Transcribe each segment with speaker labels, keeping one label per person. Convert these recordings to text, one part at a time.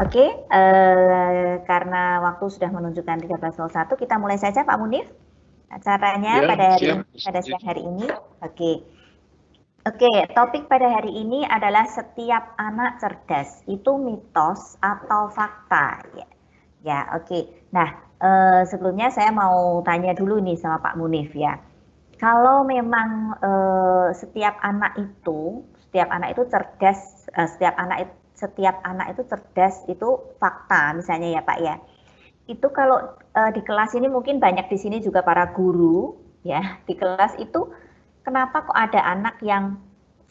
Speaker 1: Oke, karena waktu sudah menunjukkan 13.01, kita mulai saja Pak Munif acaranya pada siang hari ini. Oke, topik pada hari ini adalah setiap anak cerdas, itu mitos atau fakta? Oke. Nah, sebelumnya saya mau tanya dulu nih sama Pak Munif ya. Kalau memang setiap anak itu cerdas, setiap anak itu cerdas itu fakta misalnya ya Pak ya. Itu kalau di kelas ini mungkin banyak di sini juga para guru ya, di kelas itu kenapa kok ada anak yang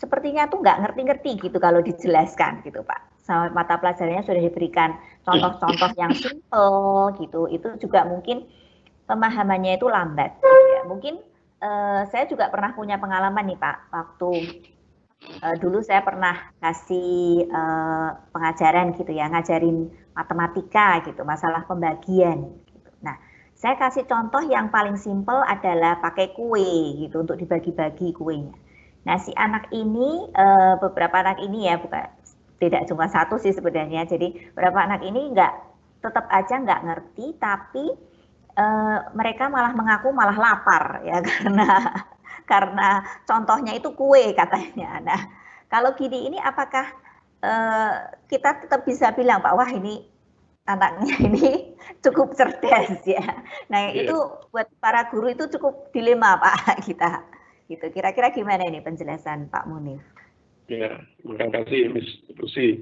Speaker 1: sepertinya tuh nggak ngerti-ngerti gitu kalau dijelaskan gitu Pak. Sama mata pelajarannya sudah diberikan contoh-contoh yang simple gitu. Itu juga mungkin pemahamannya itu lambat gitu ya. Mungkin saya juga pernah punya pengalaman nih Pak, waktu dulu saya pernah kasih pengajaran gitu ya, ngajarin matematika gitu, masalah pembagian gitu. Nah, saya kasih contoh yang paling simpel adalah pakai kue gitu untuk dibagi-bagi kuenya. Nah, si anak ini, beberapa anak ini ya, tidak cuma satu sih sebenarnya, jadi beberapa anak ini tetap aja nggak ngerti, tapi mereka malah mengaku malah lapar ya karena contohnya itu kue katanya. Nah, kalau gini ini apakah kita tetap bisa bilang Pak, wah ini anaknya ini cukup cerdas ya. Nah, itu buat para guru itu cukup dilema Pak kita. Gitu. Kira-kira gimana ini penjelasan Pak Munif?
Speaker 2: Ya, terima kasih Miss Lucy.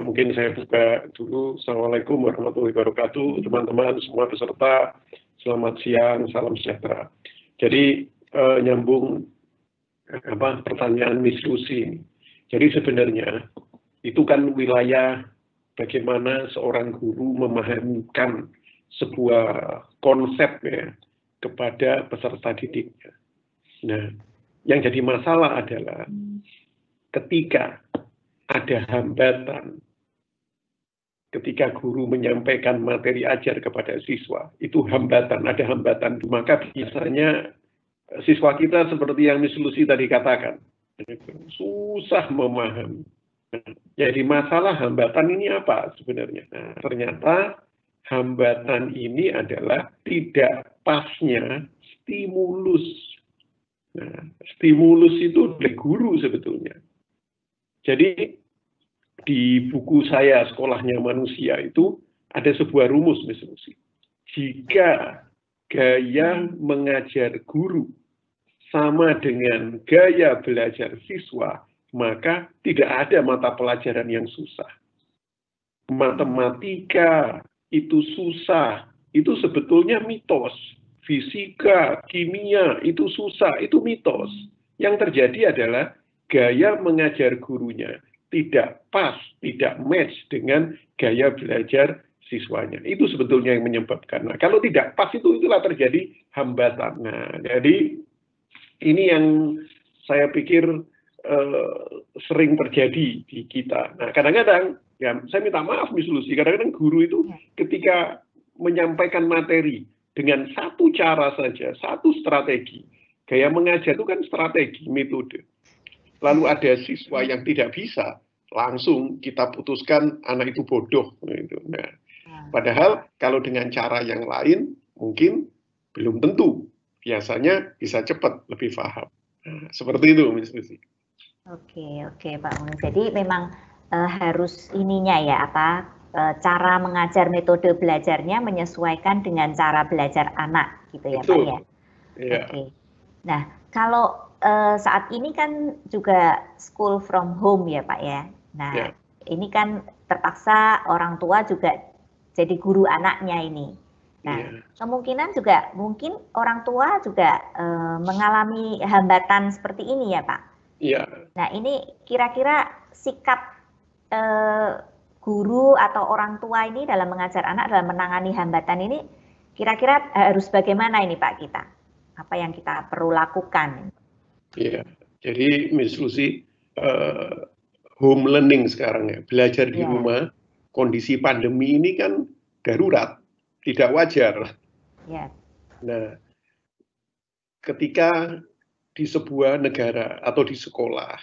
Speaker 2: Mungkin saya buka dulu. Assalamualaikum warahmatullahi wabarakatuh, teman-teman semua peserta. Selamat siang, salam sejahtera. Jadi nyambung pertanyaan Miss Lucy. Jadi sebenarnya itu kan wilayah bagaimana seorang guru memahamkan sebuah konsep ya kepada peserta didiknya. Nah, yang jadi masalah adalah ketika ada hambatan, ketika guru menyampaikan materi ajar kepada siswa, itu ada hambatan, maka biasanya siswa kita seperti yang Miss Lucy tadi katakan, susah memahami. Jadi masalah hambatan ini apa sebenarnya? Nah, ternyata hambatan ini adalah tidak pasnya stimulus. Nah, stimulus itu dari guru sebetulnya. Jadi di buku saya Sekolahnya Manusia itu ada sebuah rumus, Miss Lucy. Jika gaya mengajar guru sama dengan gaya belajar siswa, maka tidak ada mata pelajaran yang susah. Matematika itu susah, itu sebetulnya mitos. Fisika, kimia itu susah, itu mitos. Yang terjadi adalah gaya mengajar gurunya tidak pas, tidak match dengan gaya belajar siswanya. Itu sebetulnya yang menyebabkan. Nah, kalau tidak pas itulah terjadi hambatan. Nah, jadi ini yang saya pikir sering terjadi di kita. Nah, kadang-kadang, ya saya minta maaf Miss Lucy, kadang-kadang guru itu ketika menyampaikan materi dengan satu cara saja, satu strategi. Gaya mengajar itu kan strategi, metode. Lalu ada siswa yang tidak bisa, langsung kita putuskan anak itu bodoh. Nah, padahal kalau dengan cara yang lain, mungkin belum tentu. Biasanya bisa cepat, lebih paham. Nah, seperti itu, Miss Lucy.
Speaker 1: Oke, Pak Munif. Jadi memang harus ininya ya, cara mengajar, metode belajarnya menyesuaikan dengan cara belajar anak, gitu ya,
Speaker 2: Betul.
Speaker 1: Pak ya?
Speaker 2: Iya.
Speaker 1: Oke. Nah, kalau saat ini kan juga school from home ya, Pak ya? Nah, ini kan terpaksa orang tua juga jadi guru anaknya ini. Nah, kemungkinan juga mungkin orang tua juga mengalami hambatan seperti ini ya, Pak?
Speaker 2: Iya.
Speaker 1: Nah, ini kira-kira sikap guru atau orang tua ini dalam mengajar anak, dalam menangani hambatan ini, kira-kira harus bagaimana ini Pak kita? Apa yang kita perlu lakukan?
Speaker 2: Iya, jadi Miss Lucy, home learning sekarang ya, belajar di rumah, kondisi pandemi ini kan darurat, tidak wajar. Nah, ketika di sebuah negara atau di sekolah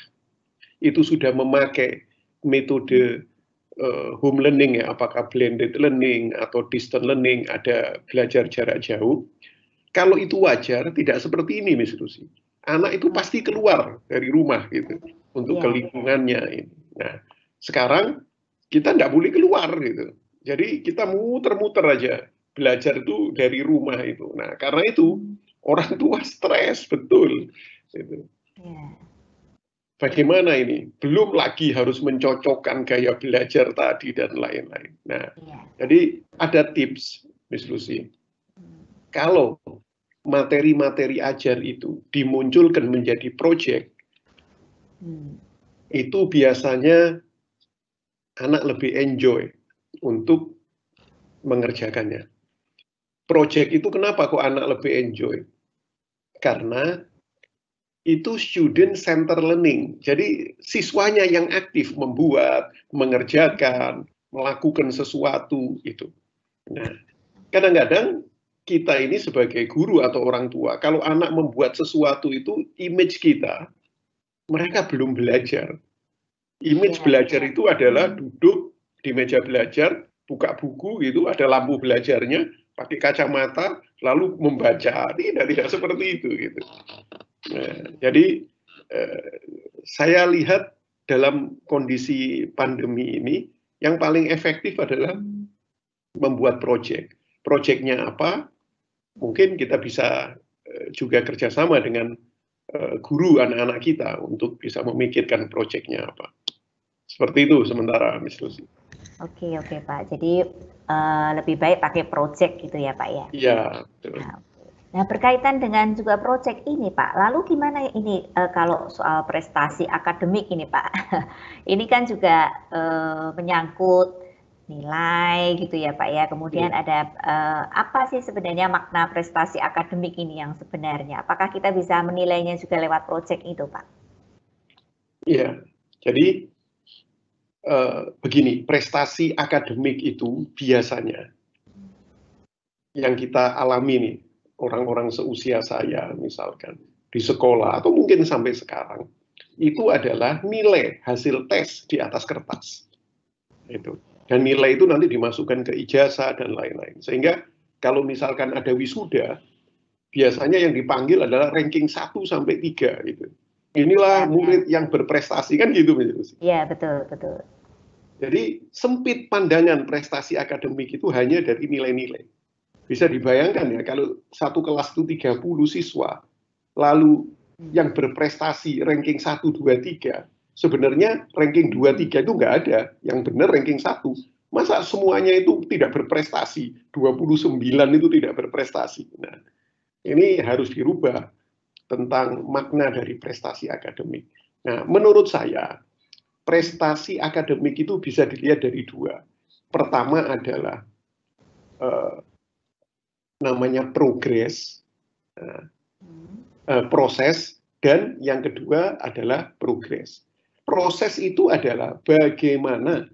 Speaker 2: itu sudah memakai metode home learning ya, apakah blended learning atau distance learning, ada belajar jarak jauh. Kalau itu wajar, tidak seperti ini, Miss Lucy. Anak itu pasti keluar dari rumah gitu untuk ke lingkungannya ini. Nah, sekarang kita nggak boleh keluar gitu. Jadi kita muter-muter aja belajar itu dari rumah itu. Nah, karena itu orang tua stres betul. Gitu. Bagaimana ini? Belum lagi harus mencocokkan gaya belajar tadi dan lain-lain. Nah, jadi ada tips, Miss Lucy. Kalau materi-materi ajar itu dimunculkan menjadi proyek, itu biasanya anak lebih enjoy untuk mengerjakannya. Proyek itu kenapa kok anak lebih enjoy? Karena itu student center learning. Jadi siswanya yang aktif membuat, mengerjakan, melakukan sesuatu itu. Nah, kadang-kadang kita ini sebagai guru atau orang tua, kalau anak membuat sesuatu itu image kita, mereka belum belajar. Image belajar itu adalah duduk di meja belajar, buka buku gitu, ada lampu belajarnya, pakai kacamata, lalu membaca. Tidak seperti itu gitu. Nah, jadi saya lihat dalam kondisi pandemi ini yang paling efektif adalah membuat proyek. Proyeknya apa? Mungkin kita bisa juga kerjasama dengan guru anak-anak kita untuk bisa memikirkan proyeknya apa. Seperti itu sementara, Miss Lucy.
Speaker 1: Oke Pak. Jadi lebih baik pakai proyek gitu ya Pak ya?
Speaker 2: Iya, betul.
Speaker 1: Nah, berkaitan dengan juga proyek ini Pak, lalu gimana ini kalau soal prestasi akademik ini Pak? Ini kan juga menyangkut nilai gitu ya Pak ya, kemudian ada apa sih sebenarnya makna prestasi akademik ini yang sebenarnya? Apakah kita bisa menilainya juga lewat proyek itu Pak?
Speaker 2: Iya, jadi begini, prestasi akademik itu biasanya yang kita alami nih, orang-orang seusia saya misalkan di sekolah atau mungkin sampai sekarang itu adalah nilai hasil tes di atas kertas itu, dan nilai itu nanti dimasukkan ke ijazah dan lain-lain, sehingga kalau misalkan ada wisuda biasanya yang dipanggil adalah ranking 1 sampai 3 gitu. Inilah murid yang berprestasi kan gitu.
Speaker 1: Iya, betul.
Speaker 2: Jadi sempit pandangan prestasi akademik itu hanya dari nilai-nilai. Bisa dibayangkan ya, kalau satu kelas itu 30 siswa, lalu yang berprestasi ranking 1, 2, 3, sebenarnya ranking 2, 3 itu nggak ada, yang benar ranking 1. Masa semuanya itu tidak berprestasi, 29 itu tidak berprestasi. Nah, ini harus dirubah tentang makna dari prestasi akademik. Nah, menurut saya, prestasi akademik itu bisa dilihat dari dua. Pertama adalah namanya progres, proses, dan yang kedua adalah progres. Proses itu adalah bagaimana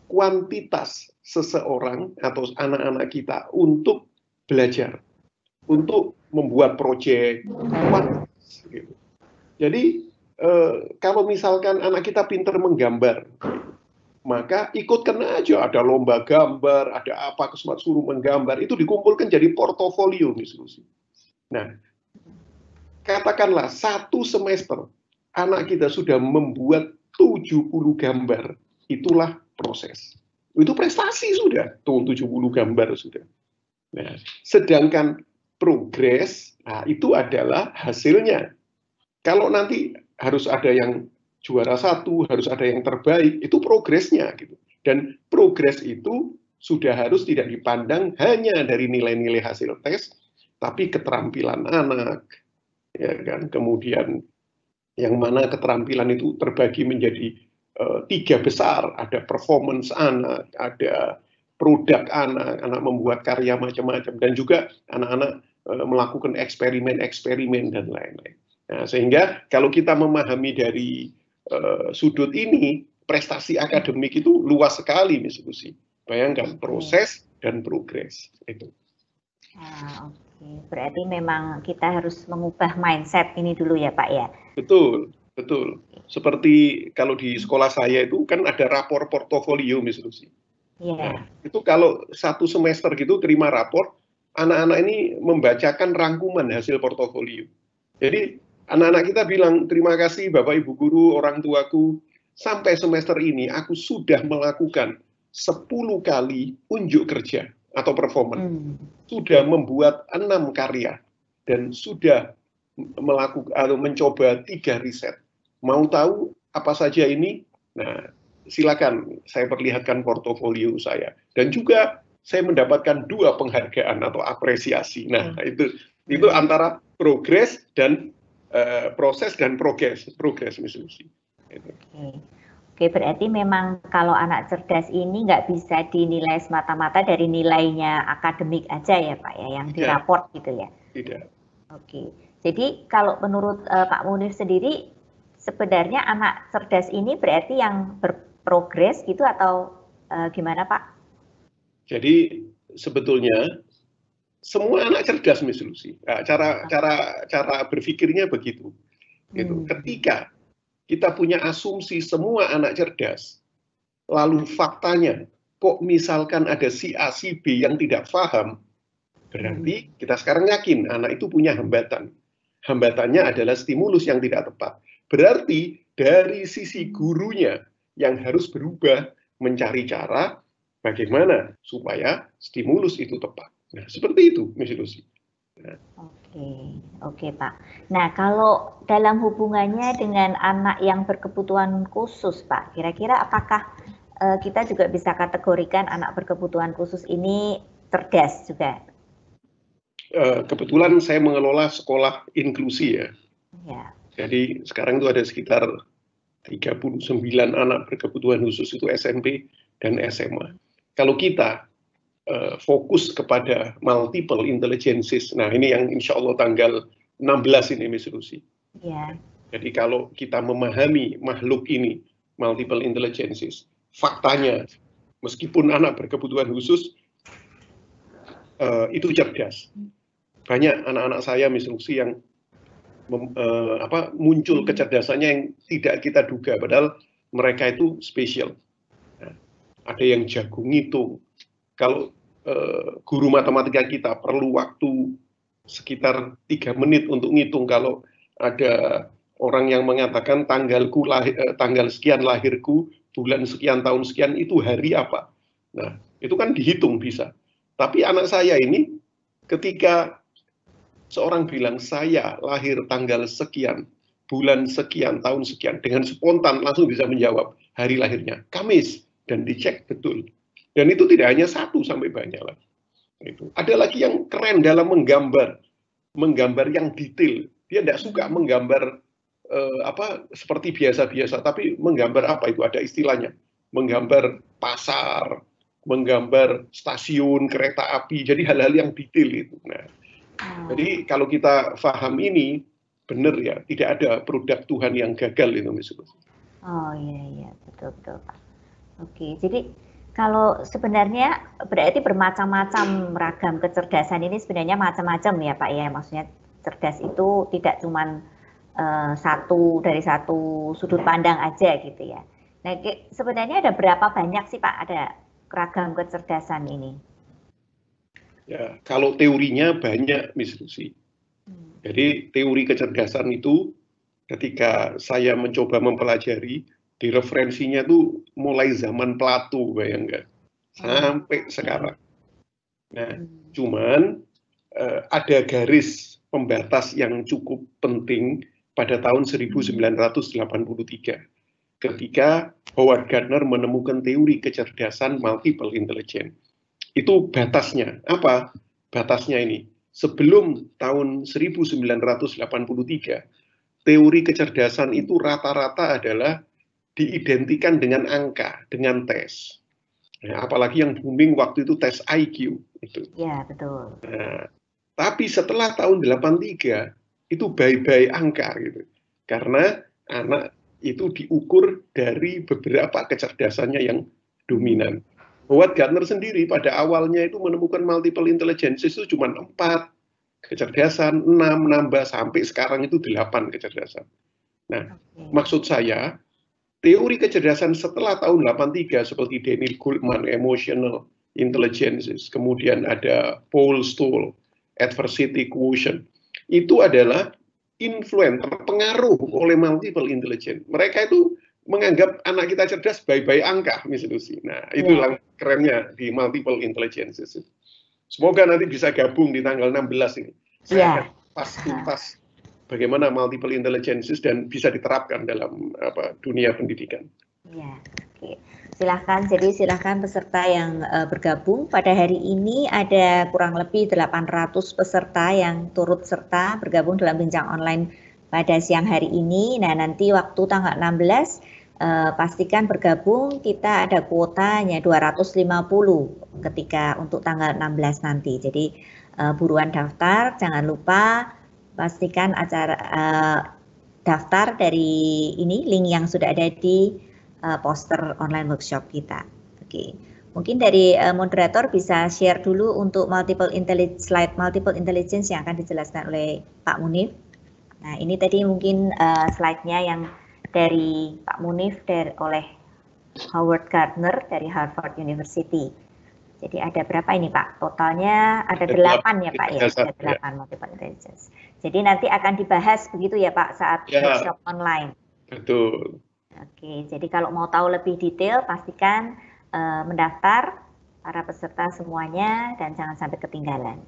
Speaker 2: kuantitas seseorang atau anak-anak kita untuk belajar, untuk membuat proyek, gitu. Jadi kalau misalkan anak kita pintar menggambar, maka ikutkan aja, ada lomba gambar, ada apa, suruh menggambar, itu dikumpulkan jadi portofolio, Miss Lucy. Nah, katakanlah 1 semester anak kita sudah membuat 70 gambar, itulah proses. Itu prestasi sudah, tuh 70 gambar sudah. Nah, sedangkan progres, nah itu adalah hasilnya. Kalau nanti harus ada yang juara 1, harus ada yang terbaik, itu progresnya gitu. Dan progres itu sudah harus tidak dipandang hanya dari nilai-nilai hasil tes, tapi keterampilan anak, ya kan. Kemudian yang mana keterampilan itu terbagi menjadi 3 besar, ada performance anak, ada produk anak membuat karya macam-macam, dan juga anak-anak melakukan eksperimen-eksperimen dan lain-lain. Nah, sehingga kalau kita memahami dari sudut ini, prestasi akademik itu luas sekali, Miss Lucy. Bayangkan proses dan progres itu.
Speaker 1: Oke. Berarti memang kita harus mengubah mindset ini dulu ya Pak ya.
Speaker 2: Betul. betul. Seperti kalau di sekolah saya itu kan ada rapor portofolio, Miss Lucy.
Speaker 1: Iya.
Speaker 2: Nah, itu kalau satu semester gitu terima rapor, anak-anak ini membacakan rangkuman hasil portofolio. Jadi anak-anak kita bilang, terima kasih Bapak Ibu Guru, orang tuaku, sampai semester ini aku sudah melakukan 10 kali unjuk kerja atau performance. Sudah membuat 6 karya dan sudah melakukan atau mencoba 3 riset. Mau tahu apa saja ini? Nah, silakan saya perlihatkan portofolio saya. Dan juga saya mendapatkan 2 penghargaan atau apresiasi. Nah, itu antara progres dan proses dan progres, Miss Lucy.
Speaker 1: Oke, berarti memang kalau anak cerdas ini nggak bisa dinilai semata-mata dari nilainya akademik aja ya Pak ya, yang diraport gitu ya?
Speaker 2: Tidak.
Speaker 1: Oke, jadi kalau menurut Pak Munir sendiri, sebenarnya anak cerdas ini berarti yang berprogres gitu atau gimana Pak?
Speaker 2: Jadi sebetulnya semua anak cerdas, Miss Lucy. Nah, cara berpikirnya begitu. Gitu. Ketika kita punya asumsi semua anak cerdas, lalu faktanya kok misalkan ada si A, si B yang tidak paham, berarti kita sekarang yakin anak itu punya hambatan. Hambatannya adalah stimulus yang tidak tepat. Berarti dari sisi gurunya yang harus berubah mencari cara bagaimana supaya stimulus itu tepat. Nah, seperti itu, Miss Lucy. Nah.
Speaker 1: Oke Pak. Nah, kalau dalam hubungannya dengan anak yang berkebutuhan khusus, Pak, kira-kira apakah kita juga bisa kategorikan anak berkebutuhan khusus ini cerdas juga?
Speaker 2: Kebetulan saya mengelola sekolah inklusi ya. Jadi sekarang itu ada sekitar 39 anak berkebutuhan khusus itu SMP dan SMA. Kalau kita fokus kepada multiple intelligences. Nah, ini yang insya Allah tanggal 16 ini, Miss Lucy. Jadi kalau kita memahami makhluk ini, multiple intelligences, faktanya, meskipun anak berkebutuhan khusus, itu cerdas. Banyak anak-anak saya, Miss Lucy, yang muncul kecerdasannya yang tidak kita duga, padahal mereka itu spesial. Nah, ada yang jago ngitung. Kalau guru matematika kita perlu waktu sekitar 3 menit untuk ngitung kalau ada orang yang mengatakan tanggal sekian lahirku, bulan sekian, tahun sekian, itu hari apa. Nah, itu kan dihitung bisa. Tapi anak saya ini ketika seorang bilang saya lahir tanggal sekian, bulan sekian, tahun sekian, dengan spontan langsung bisa menjawab hari lahirnya, Kamis, dan dicek betul. Dan itu tidak hanya satu, sampai banyak lagi. Ada lagi yang keren dalam menggambar yang detail. Dia tidak suka menggambar seperti biasa-biasa, tapi menggambar apa itu, ada istilahnya. Menggambar pasar, menggambar stasiun, kereta api, jadi hal-hal yang detail itu. Nah, jadi kalau kita paham ini, benar ya, tidak ada produk Tuhan yang gagal itu, misalnya.
Speaker 1: Oh iya, betul Pak. Oke, jadi kalau sebenarnya berarti bermacam-macam ragam kecerdasan ini sebenarnya macam-macam ya Pak ya, maksudnya cerdas itu tidak cuma dari satu sudut pandang aja gitu ya. Nah, sebenarnya ada berapa banyak sih Pak ada ragam kecerdasan ini?
Speaker 2: Ya, kalau teorinya banyak, Miss Lucy. Jadi teori kecerdasan itu ketika saya mencoba mempelajari, di referensinya tuh mulai zaman Plato, bayangkan, sampai sekarang. Nah, cuman ada garis pembatas yang cukup penting pada tahun 1983, ketika Howard Gardner menemukan teori kecerdasan multiple intelligence. Itu batasnya. Apa batasnya ini? Sebelum tahun 1983, teori kecerdasan itu rata-rata adalah diidentikan dengan angka, dengan tes. Nah, apalagi yang booming waktu itu tes IQ. Itu.
Speaker 1: Ya, betul.
Speaker 2: Nah, tapi setelah tahun 83, itu bye-bye angka. Gitu. Karena anak itu diukur dari beberapa kecerdasannya yang dominan. Howard Gardner sendiri pada awalnya itu menemukan multiple intelligence itu cuma 4 kecerdasan, 6 nambah sampai sekarang itu 8 kecerdasan. Nah, maksud saya, teori kecerdasan setelah tahun 83 seperti Daniel Goleman, emotional intelligence, kemudian ada Paul Stoll, adversity quotient, itu adalah terpengaruh oleh multiple intelligence. Mereka itu menganggap anak kita cerdas by angka, Miss Lucy. Nah, itu yang kerennya di multiple intelligences. Semoga nanti bisa gabung di tanggal 16 ini. Saya akan tuntas bagaimana multiple intelligences dan bisa diterapkan dalam dunia pendidikan.
Speaker 1: Ya, oke. Silahkan peserta yang bergabung. Pada hari ini ada kurang lebih 800 peserta yang turut serta bergabung dalam bincang online pada siang hari ini. Nah, nanti waktu tanggal 16 pastikan bergabung, kita ada kuotanya 250 ketika untuk tanggal 16 nanti. Jadi buruan daftar, jangan lupa pastikan acara daftar dari ini link yang sudah ada di poster online workshop kita. Oke, mungkin dari moderator bisa share dulu untuk slide multiple intelligence yang akan dijelaskan oleh Pak Munif. Nah, ini tadi mungkin slide-nya yang dari Pak Munif oleh Howard Gardner dari Harvard University. Jadi ada berapa ini Pak? Totalnya ada 8 ya Pak ya, ada 8 multiple intelligence. Jadi nanti akan dibahas begitu ya Pak saat workshop online.
Speaker 2: Betul.
Speaker 1: Oke, jadi kalau mau tahu lebih detail pastikan mendaftar para peserta semuanya dan jangan sampai ketinggalan.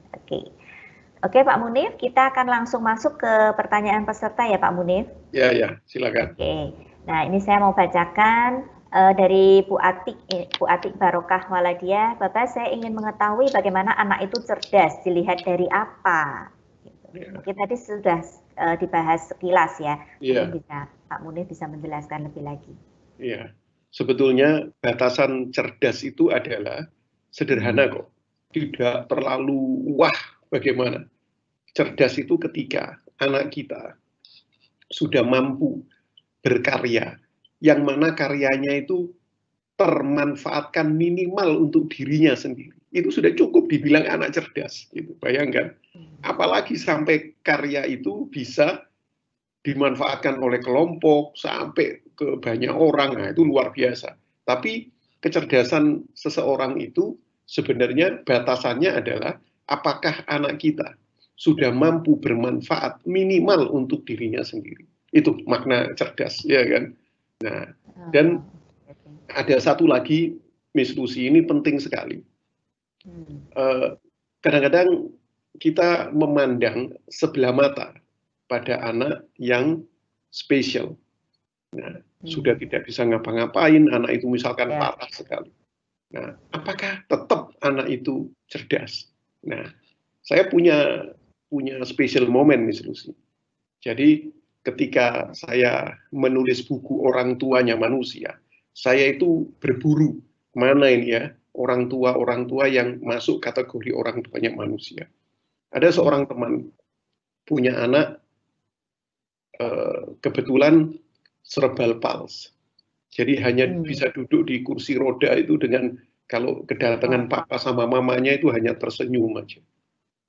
Speaker 1: Oke Pak Munif, kita akan langsung masuk ke pertanyaan peserta ya Pak Munif.
Speaker 2: Ya, silakan.
Speaker 1: Oke, nah ini saya mau bacakan dari Bu Atik Barokah Waladia. Bapak, saya ingin mengetahui bagaimana anak itu cerdas, dilihat dari apa? Mungkin tadi sudah dibahas sekilas ya. Mungkin Pak Munif bisa menjelaskan lebih lagi.
Speaker 2: Iya, sebetulnya batasan cerdas itu adalah sederhana kok. Tidak terlalu wah bagaimana. Cerdas itu ketika anak kita sudah mampu berkarya, yang mana karyanya itu termanfaatkan minimal untuk dirinya sendiri. Itu sudah cukup dibilang anak cerdas. Gitu. Bayangkan, apalagi sampai karya itu bisa dimanfaatkan oleh kelompok sampai ke banyak orang, nah itu luar biasa. Tapi kecerdasan seseorang itu sebenarnya batasannya adalah apakah anak kita sudah mampu bermanfaat minimal untuk dirinya sendiri. Itu makna cerdas, ya kan? Nah, dan ada satu lagi, Miss Lucy, ini penting sekali. Kadang-kadang kita memandang sebelah mata pada anak yang spesial. Nah, sudah tidak bisa ngapa-ngapain, anak itu misalkan parah sekali. Nah, apakah tetap anak itu cerdas? Nah, saya punya special moment, Miss Lucy. Jadi, ketika saya menulis buku Orang Tuanya Manusia, saya itu berburu mana ini ya orang tua yang masuk kategori orang tuanya manusia. Ada seorang teman punya anak kebetulan cerebral palsy. Jadi hanya bisa duduk di kursi roda itu dengan kalau kedatangan papa sama mamanya itu hanya tersenyum aja.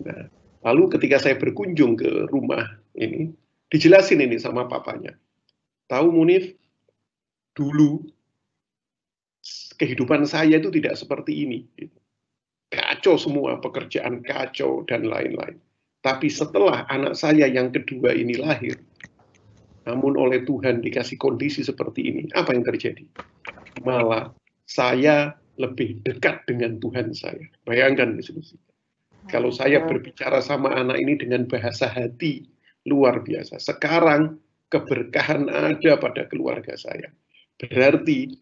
Speaker 2: Nah, lalu ketika saya berkunjung ke rumah ini, dijelasin ini sama papanya. Tahu Munif, dulu kehidupan saya itu tidak seperti ini. Kacau semua, pekerjaan kacau dan lain-lain. Tapi setelah anak saya yang kedua ini lahir, namun oleh Tuhan dikasih kondisi seperti ini, apa yang terjadi? Malah saya lebih dekat dengan Tuhan saya. Bayangkan, kalau saya berbicara sama anak ini dengan bahasa hati, luar biasa. Sekarang keberkahan ada pada keluarga saya. Berarti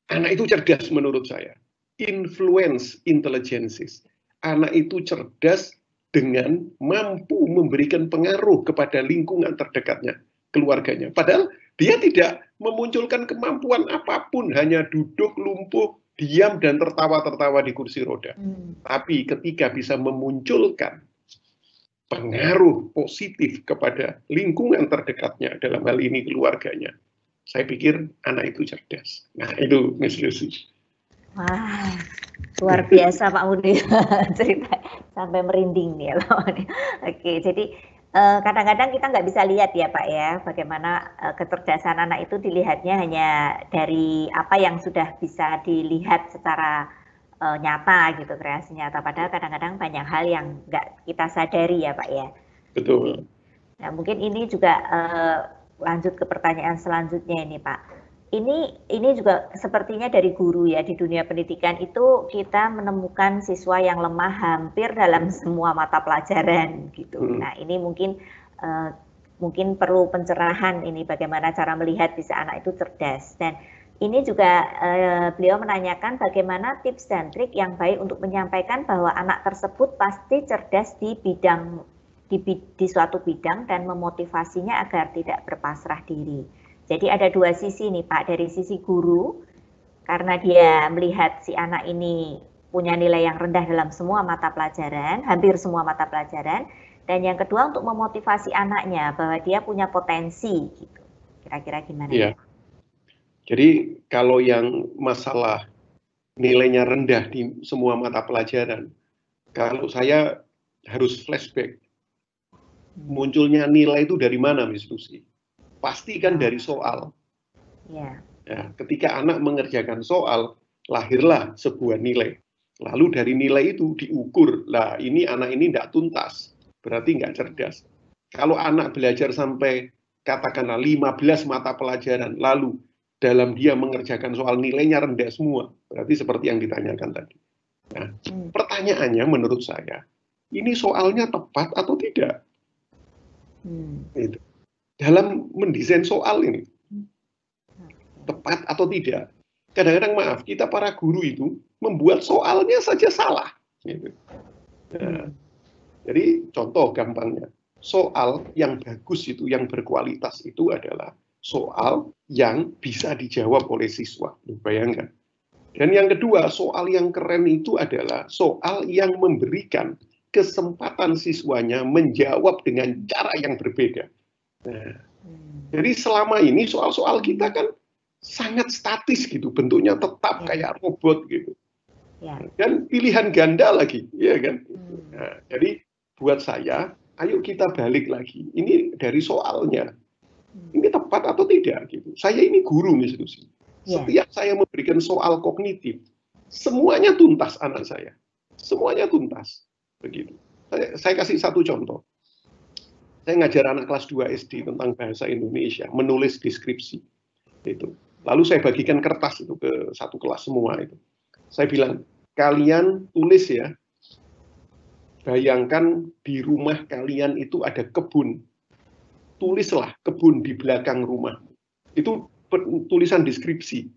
Speaker 2: anak itu cerdas menurut saya. Influence intelligences. Anak itu cerdas dengan mampu memberikan pengaruh kepada lingkungan terdekatnya, keluarganya. Padahal dia tidak memunculkan kemampuan apapun, hanya duduk lumpuh, diam dan tertawa-tertawa di kursi roda. Tapi ketika bisa memunculkan pengaruh positif kepada lingkungan terdekatnya, dalam hal ini keluarganya, saya pikir anak itu cerdas. Nah, itu Miss Lucy.
Speaker 1: Wah, luar biasa Pak Budi. Cerita sampai merinding nih. Oke, jadi kadang-kadang kita nggak bisa lihat ya Pak ya, bagaimana kecerdasan anak itu dilihatnya hanya dari apa yang sudah bisa dilihat secara nyata gitu, kreasi nyata. Padahal kadang-kadang banyak hal yang nggak kita sadari ya Pak ya. Oke.
Speaker 2: Betul.
Speaker 1: Nah mungkin ini juga lanjut ke pertanyaan selanjutnya ini Pak. Ini juga sepertinya dari guru ya, di dunia pendidikan itu kita menemukan siswa yang lemah hampir dalam semua mata pelajaran gitu. Nah ini mungkin perlu pencerahan ini bagaimana cara melihat bisa anak itu cerdas. Dan ini juga beliau menanyakan bagaimana tips dan trik yang baik untuk menyampaikan bahwa anak tersebut pasti cerdas di bidang di suatu bidang dan memotivasinya agar tidak berpasrah diri. Jadi ada dua sisi nih Pak, dari sisi guru, karena dia melihat si anak ini punya nilai yang rendah dalam semua mata pelajaran, hampir semua mata pelajaran, dan yang kedua untuk memotivasi anaknya bahwa dia punya potensi gitu. Kira-kira gimana?
Speaker 2: Iya. Jadi kalau yang masalah nilainya rendah di semua mata pelajaran, kalau saya harus flashback, munculnya nilai itu dari mana, Miss Lucy? Pasti kan dari soal.
Speaker 1: Ya.
Speaker 2: Ya, ketika anak mengerjakan soal, lahirlah sebuah nilai. Lalu dari nilai itu diukur, lah ini anak ini tidak tuntas, berarti nggak cerdas. Kalau anak belajar sampai katakanlah 15 mata pelajaran, lalu dalam dia mengerjakan soal nilainya rendah semua, berarti seperti yang ditanyakan tadi. Nah, pertanyaannya menurut saya, ini soalnya tepat atau tidak? Itu. Dalam mendesain soal ini, tepat atau tidak? Kadang-kadang maaf, kita para guru itu membuat soalnya saja salah. Gitu. Nah, jadi contoh gampangnya, soal yang bagus itu, yang berkualitas itu adalah soal yang bisa dijawab oleh siswa. Bayangkan. Dan yang kedua, soal yang keren itu adalah soal yang memberikan kesempatan siswanya menjawab dengan cara yang berbeda. Nah, jadi selama ini soal-soal kita kan sangat statis gitu, bentuknya tetap kayak robot gitu. Dan pilihan ganda lagi, ya kan? Nah, jadi buat saya, ayo kita balik lagi. Ini dari soalnya, ini tepat atau tidak gitu. Saya ini guru, Miss Lucy. Setiap saya memberikan soal kognitif, semuanya tuntas anak saya, semuanya tuntas, begitu. Saya kasih satu contoh. Saya ngajar anak kelas 2 SD tentang bahasa Indonesia, menulis deskripsi. Itu. Lalu saya bagikan kertas itu ke satu kelas semua itu. Saya bilang, kalian tulis ya, bayangkan di rumah kalian itu ada kebun. Tulislah kebun di belakang rumah. Itu tulisan deskripsi.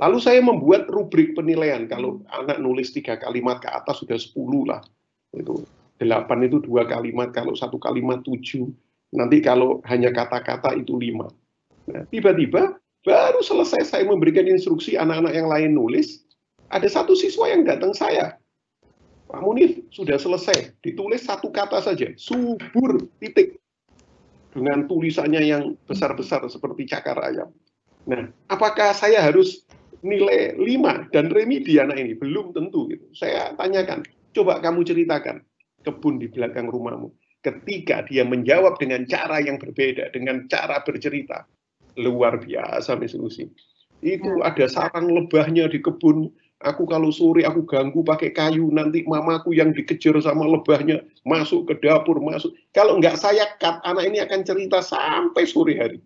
Speaker 2: Lalu saya membuat rubrik penilaian. Kalau anak nulis 3 kalimat ke atas sudah 10 lah. Itu. 8 itu 2 kalimat, kalau 1 kalimat 7. Nanti kalau hanya kata-kata itu 5. Nah, tiba-tiba baru selesai saya memberikan instruksi anak-anak yang lain nulis, ada satu siswa yang datang saya. Pak Munif, sudah selesai. Ditulis 1 kata saja, subur, titik. Dengan tulisannya yang besar-besar seperti cakar ayam. Nah, apakah saya harus nilai 5 dan remedi anak ini? Belum tentu. Gitu. Saya tanyakan, coba kamu ceritakan kebun di belakang rumahmu. Ketika dia menjawab dengan cara yang berbeda, dengan cara bercerita, luar biasa, Miss Lucy. Itu ada sarang lebahnya di kebun. Aku kalau sore aku ganggu pakai kayu, nanti mamaku yang dikejar sama lebahnya masuk ke dapur, masuk. Kalau nggak saya cut, anak ini akan cerita sampai sore hari.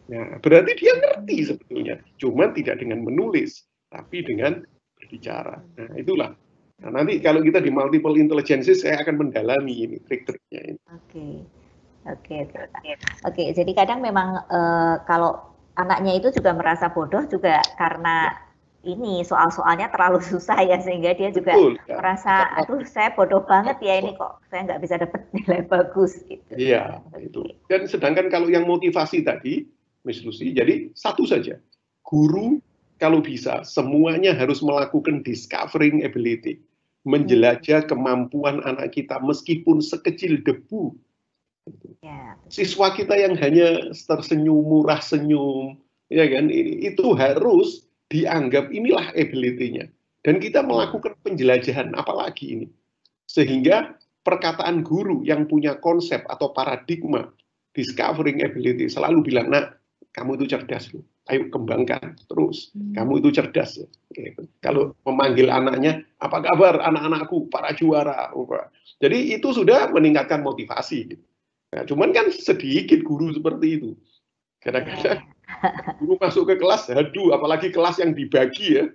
Speaker 2: Nah, berarti dia ngerti sebetulnya. Cuma tidak dengan menulis, tapi dengan berbicara. Nah, itulah. Nah, nanti kalau kita di multiple intelligences, saya akan mendalami ini trik-triknya.
Speaker 1: Oke. Jadi kadang memang kalau anaknya itu juga merasa bodoh juga karena ini soal-soalnya terlalu susah ya, sehingga dia juga merasa, aduh saya bodoh banget ya ini kok saya nggak bisa dapat nilai bagus gitu.
Speaker 2: Iya, itu. Dan sedangkan kalau yang motivasi tadi, Miss Lucy, jadi satu saja, guru kalau bisa semuanya harus melakukan discovering ability, menjelajah kemampuan anak kita meskipun sekecil debu. Siswa kita yang hanya tersenyum, murah senyum, ya kan, itu harus dianggap inilah ability-nya. Dan kita melakukan penjelajahan apalagi ini. Sehingga perkataan guru yang punya konsep atau paradigma discovering ability selalu bilang, nak, kamu itu cerdas loh, ayo kembangkan terus, kamu itu cerdas. Gitu. Kalau memanggil anaknya, apa kabar anak-anakku, para juara. Jadi itu sudah meningkatkan motivasi. Nah, cuman kan sedikit guru seperti itu. Kadang-kadang guru masuk ke kelas, aduh, apalagi kelas yang dibagi ya,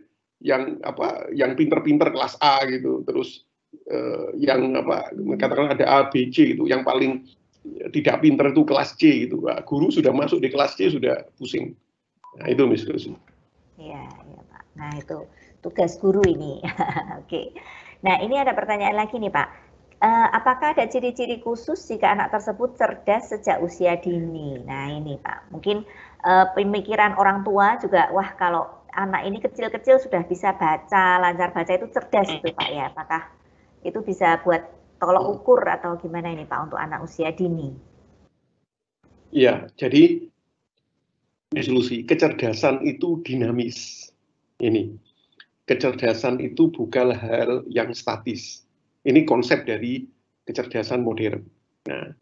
Speaker 2: yang pinter-pinter kelas A gitu, terus yang katakanlah ada A, B, C itu, yang paling tidak pinter itu kelas C gitu. Nah, guru sudah masuk di kelas C sudah pusing. Nah, itu Miss Lucy.
Speaker 1: Iya, ya, Pak. Nah, itu tugas guru ini. Oke. Nah, ini ada pertanyaan lagi nih, Pak. Apakah ada ciri-ciri khusus jika anak tersebut cerdas sejak usia dini? Nah, ini Pak. Mungkin pemikiran orang tua juga, wah kalau anak ini kecil-kecil sudah bisa baca, lancar baca itu cerdas itu Pak ya. Apakah itu bisa buat tolok ukur atau gimana ini Pak untuk anak usia dini?
Speaker 2: Iya, jadi Lucy, kecerdasan itu dinamis. Ini, kecerdasan itu bukan hal yang statis. Ini konsep dari kecerdasan modern. Nah,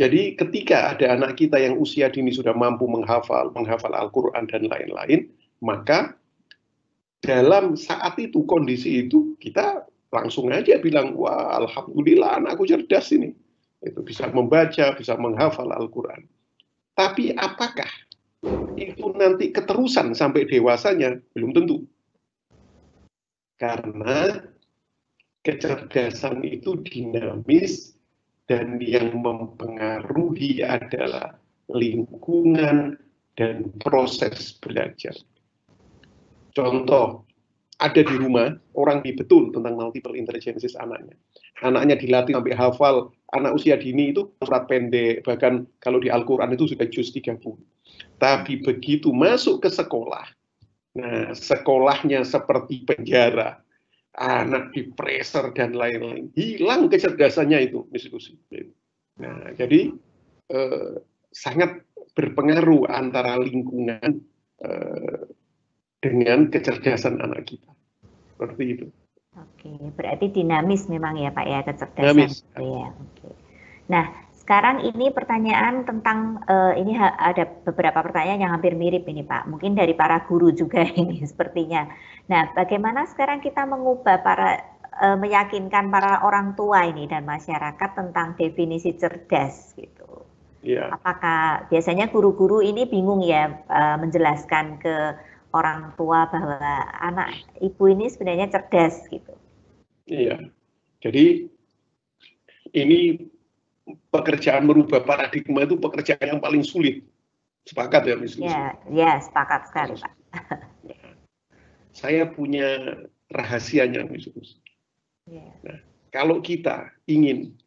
Speaker 2: jadi ketika ada anak kita yang usia dini sudah mampu menghafal Al-Quran dan lain-lain, maka dalam saat itu, kondisi itu, kita langsung aja bilang, wah alhamdulillah anakku cerdas ini. Itu bisa membaca, bisa menghafal Al-Quran. Tapi apakah itu nanti keterusan sampai dewasanya? Belum tentu. Karena kecerdasan itu dinamis dan yang mempengaruhi adalah lingkungan dan proses belajar. Contoh, ada di rumah, orang betul tentang multiple intelligences anaknya. Anaknya dilatih sampai hafal, anak usia dini itu surat pendek, bahkan kalau di Al-Quran itu sudah juz 30. Tapi begitu masuk ke sekolah, nah sekolahnya seperti penjara, anak dipreser dan lain-lain, hilang kecerdasannya itu, Miss Lucy. Nah, jadi sangat berpengaruh antara lingkungan dengan kecerdasan anak kita. Seperti itu.
Speaker 1: Oke, berarti dinamis memang ya Pak ya kecerdasan.
Speaker 2: Dinamis.
Speaker 1: Ya, oke. Nah, sekarang ini pertanyaan tentang ini ada beberapa pertanyaan yang hampir mirip ini Pak. Mungkin dari para guru juga ini sepertinya. Nah, bagaimana sekarang kita mengubah meyakinkan para orang tua ini dan masyarakat tentang definisi cerdas gitu. Ya. Apakah biasanya guru-guru ini bingung ya menjelaskan ke orang tua bahwa anak ibu ini sebenarnya cerdas gitu.
Speaker 2: Iya. Jadi ini pekerjaan merubah paradigma itu pekerjaan yang paling sulit. Sepakat ya, Miss Lucy?
Speaker 1: Ya, sepakat sekali, Pak.
Speaker 2: Saya punya rahasianya, Miss Lucy. Nah, kalau kita ingin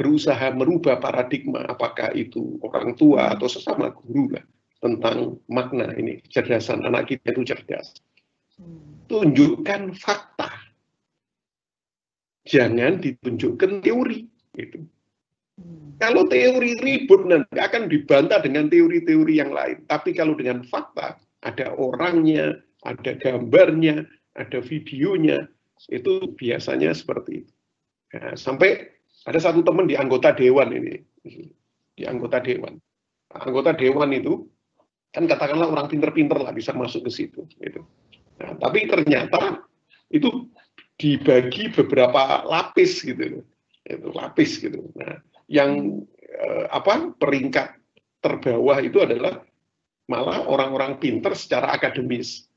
Speaker 2: berusaha merubah paradigma, apakah itu orang tua atau sesama guru lah, tentang makna ini, kecerdasan anak kita itu cerdas. Tunjukkan fakta. Jangan ditunjukkan teori. Gitu. Kalau teori ribut nanti akan dibantah dengan teori-teori yang lain. Tapi kalau dengan fakta, ada orangnya, ada gambarnya, ada videonya, itu biasanya seperti itu. Nah, sampai ada satu teman di anggota dewan ini, di anggota dewan. Anggota dewan itu kan katakanlah orang pinter-pinter lah bisa masuk ke situ. Gitu. Nah, tapi ternyata itu dibagi beberapa lapis gitu, itu lapis gitu. Nah, yang peringkat terbawah itu adalah malah orang-orang pinter secara akademis.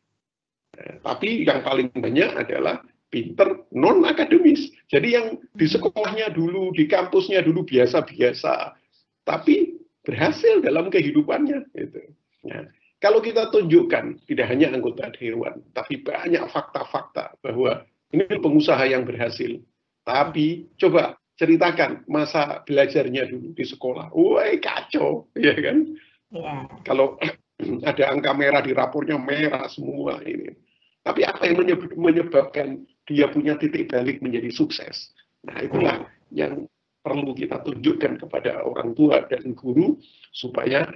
Speaker 2: Nah, tapi yang paling banyak adalah pinter non akademis. Jadi yang di sekolahnya dulu, di kampusnya dulu biasa-biasa, tapi berhasil dalam kehidupannya. Gitu. Nah, kalau kita tunjukkan tidak hanya anggota dewan, tapi banyak fakta-fakta bahwa ini pengusaha yang berhasil. Tapi coba ceritakan masa belajarnya dulu di sekolah. Wah, kacau, ya kan? Yeah. Kalau ada angka merah di rapornya merah semua ini. Tapi apa yang menyebabkan dia punya titik balik menjadi sukses? Nah, itulah yang perlu kita tunjukkan kepada orang tua dan guru supaya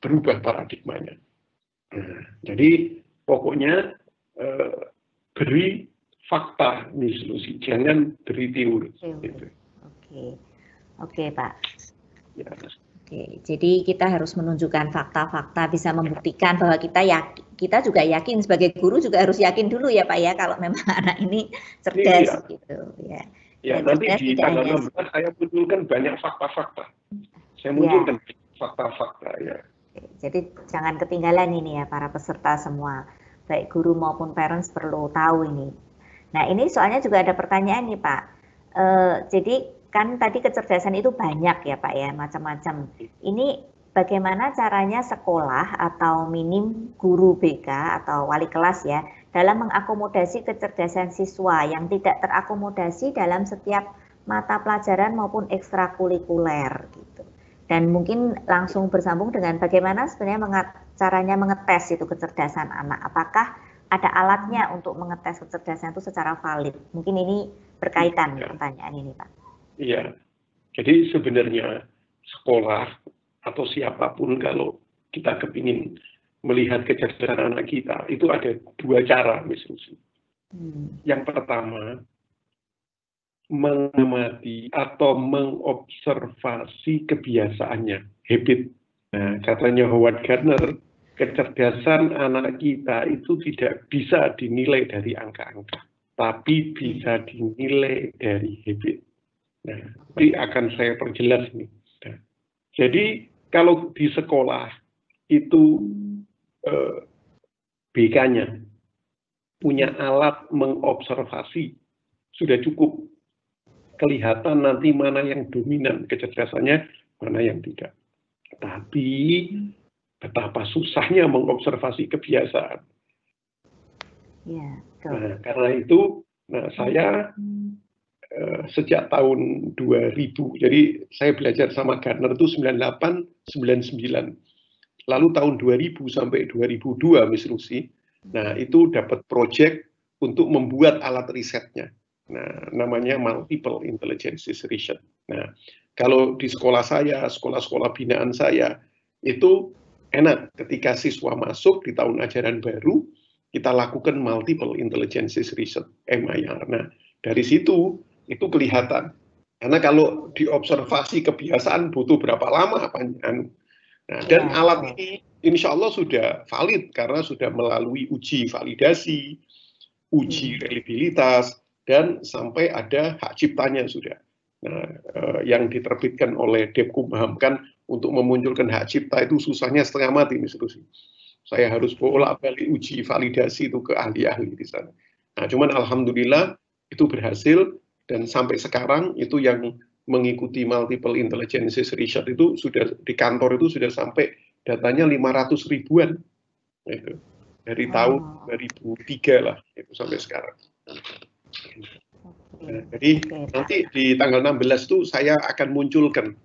Speaker 2: berubah paradigmanya. Nah, jadi pokoknya beri fakta, Miss Lucy. Jangan beri teori. Gitu.
Speaker 1: Oke, Pak.
Speaker 2: Ya.
Speaker 1: Oke, jadi kita harus menunjukkan fakta-fakta, bisa membuktikan bahwa kita juga yakin sebagai guru juga harus yakin dulu ya Pak ya, kalau memang anak ini cerdas gitu ya.
Speaker 2: Ya, nanti di tanggal 16 saya munculkan banyak fakta-fakta. Saya munculkan fakta-fakta ya.
Speaker 1: Jadi jangan ketinggalan ini ya para peserta semua, baik guru maupun parents perlu tahu ini. Nah ini soalnya juga ada pertanyaan nih Pak. Jadi kan tadi kecerdasan itu banyak ya Pak ya, macam-macam. Ini bagaimana caranya sekolah atau minim guru BK atau wali kelas ya dalam mengakomodasi kecerdasan siswa yang tidak terakomodasi dalam setiap mata pelajaran maupun ekstrakurikuler gitu. Dan mungkin langsung bersambung dengan bagaimana sebenarnya caranya mengetes itu kecerdasan anak. Apakah ada alatnya untuk mengetes kecerdasan itu secara valid? Mungkin ini berkaitan pertanyaan ini Pak.
Speaker 2: Iya, jadi sebenarnya sekolah atau siapapun kalau kita kepingin melihat kecerdasan anak kita, itu ada dua cara, Miss Lucy. Yang pertama, mengamati atau mengobservasi kebiasaannya, habit. Nah, katanya Howard Gardner, kecerdasan anak kita itu tidak bisa dinilai dari angka-angka, tapi bisa dinilai dari habit. Nah, nanti akan saya perjelas nih. Nah, jadi kalau di sekolah itu BK-nya punya alat mengobservasi, sudah cukup kelihatan nanti mana yang dominan kecerdasannya, mana yang tidak. Tapi betapa susahnya mengobservasi kebiasaan. Nah, karena itu, saya sejak tahun 2000, jadi saya belajar sama Gardner itu 98, 99. Lalu tahun 2000 sampai 2002, Miss Lucy, nah itu dapat proyek untuk membuat alat risetnya. Nah, namanya Multiple Intelligences Research. Nah, kalau di sekolah saya, sekolah-sekolah binaan saya, itu enak ketika siswa masuk di tahun ajaran baru, kita lakukan Multiple Intelligences Research, MIR. Nah, dari situ, itu kelihatan. Karena kalau diobservasi kebiasaan butuh berapa lama, nah, dan alat ini insya Allah sudah valid, karena sudah melalui uji validasi, uji reliabilitas, dan sampai ada hak ciptanya sudah. Nah, yang diterbitkan oleh Depkumham kan untuk memunculkan hak cipta itu susahnya setengah mati, Miss Lucy. Saya harus bolak-balik uji validasi itu ke ahli-ahli di sana. Nah, cuman alhamdulillah itu berhasil, dan sampai sekarang itu yang mengikuti Multiple Intelligences Research itu sudah di kantor itu sudah sampai datanya 500 ribuan. Itu. Dari tahun 2003 lah itu sampai sekarang. Nah, jadi nanti di tanggal 16 itu saya akan munculkan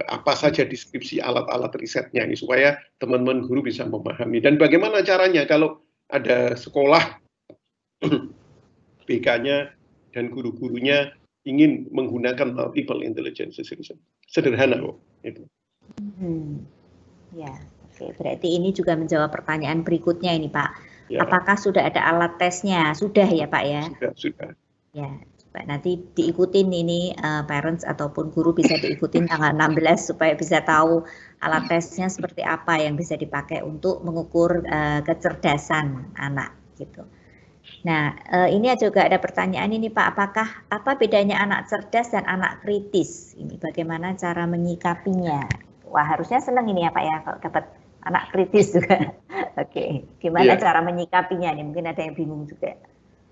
Speaker 2: apa saja deskripsi alat-alat risetnya ini supaya teman-teman guru bisa memahami, dan bagaimana caranya kalau ada sekolah BK-nya dan guru-gurunya ingin menggunakan Multiple Intelligences Research. Sederhana kok itu.
Speaker 1: Ya, oke. Berarti ini juga menjawab pertanyaan berikutnya ini Pak. Ya. Apakah sudah ada alat tesnya? Sudah ya Pak ya?
Speaker 2: Sudah.
Speaker 1: Ya, coba nanti diikutin ini parents ataupun guru bisa diikutin tanggal 16 supaya bisa tahu alat tesnya seperti apa yang bisa dipakai untuk mengukur kecerdasan anak gitu. Nah, ini juga ada pertanyaan ini Pak, apa bedanya anak cerdas dan anak kritis? Ini bagaimana cara menyikapinya? Wah, harusnya senang ini ya Pak ya kalau dapat anak kritis juga. Oke, gimana cara menyikapinya nih? Mungkin ada yang bingung juga.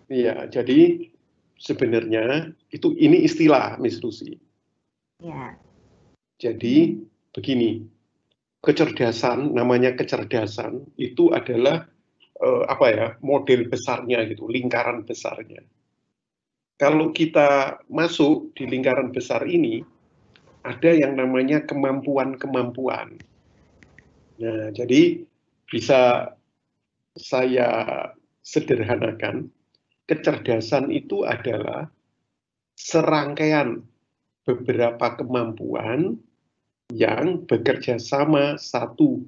Speaker 2: Iya, jadi sebenarnya ini istilah, Miss Lucy.
Speaker 1: Ya.
Speaker 2: Jadi begini, kecerdasan, namanya kecerdasan itu adalah model besarnya gitu, lingkaran besarnya. Kalau kita masuk di lingkaran besar ini, ada yang namanya kemampuan-kemampuan. Nah, jadi bisa saya sederhanakan, kecerdasan itu adalah serangkaian beberapa kemampuan yang bekerja sama satu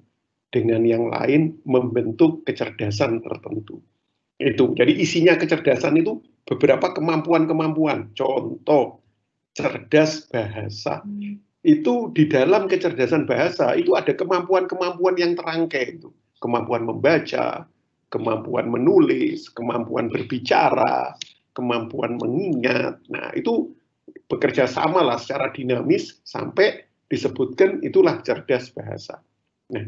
Speaker 2: dengan yang lain membentuk kecerdasan tertentu. Itu. Jadi isinya kecerdasan itu beberapa kemampuan-kemampuan. Contoh, cerdas bahasa. Itu di dalam kecerdasan bahasa itu ada kemampuan-kemampuan yang terangkai itu. Kemampuan membaca, kemampuan menulis, kemampuan berbicara, kemampuan mengingat. Nah, itu bekerja sama lah secara dinamis sampai disebutkan itulah cerdas bahasa. Nah,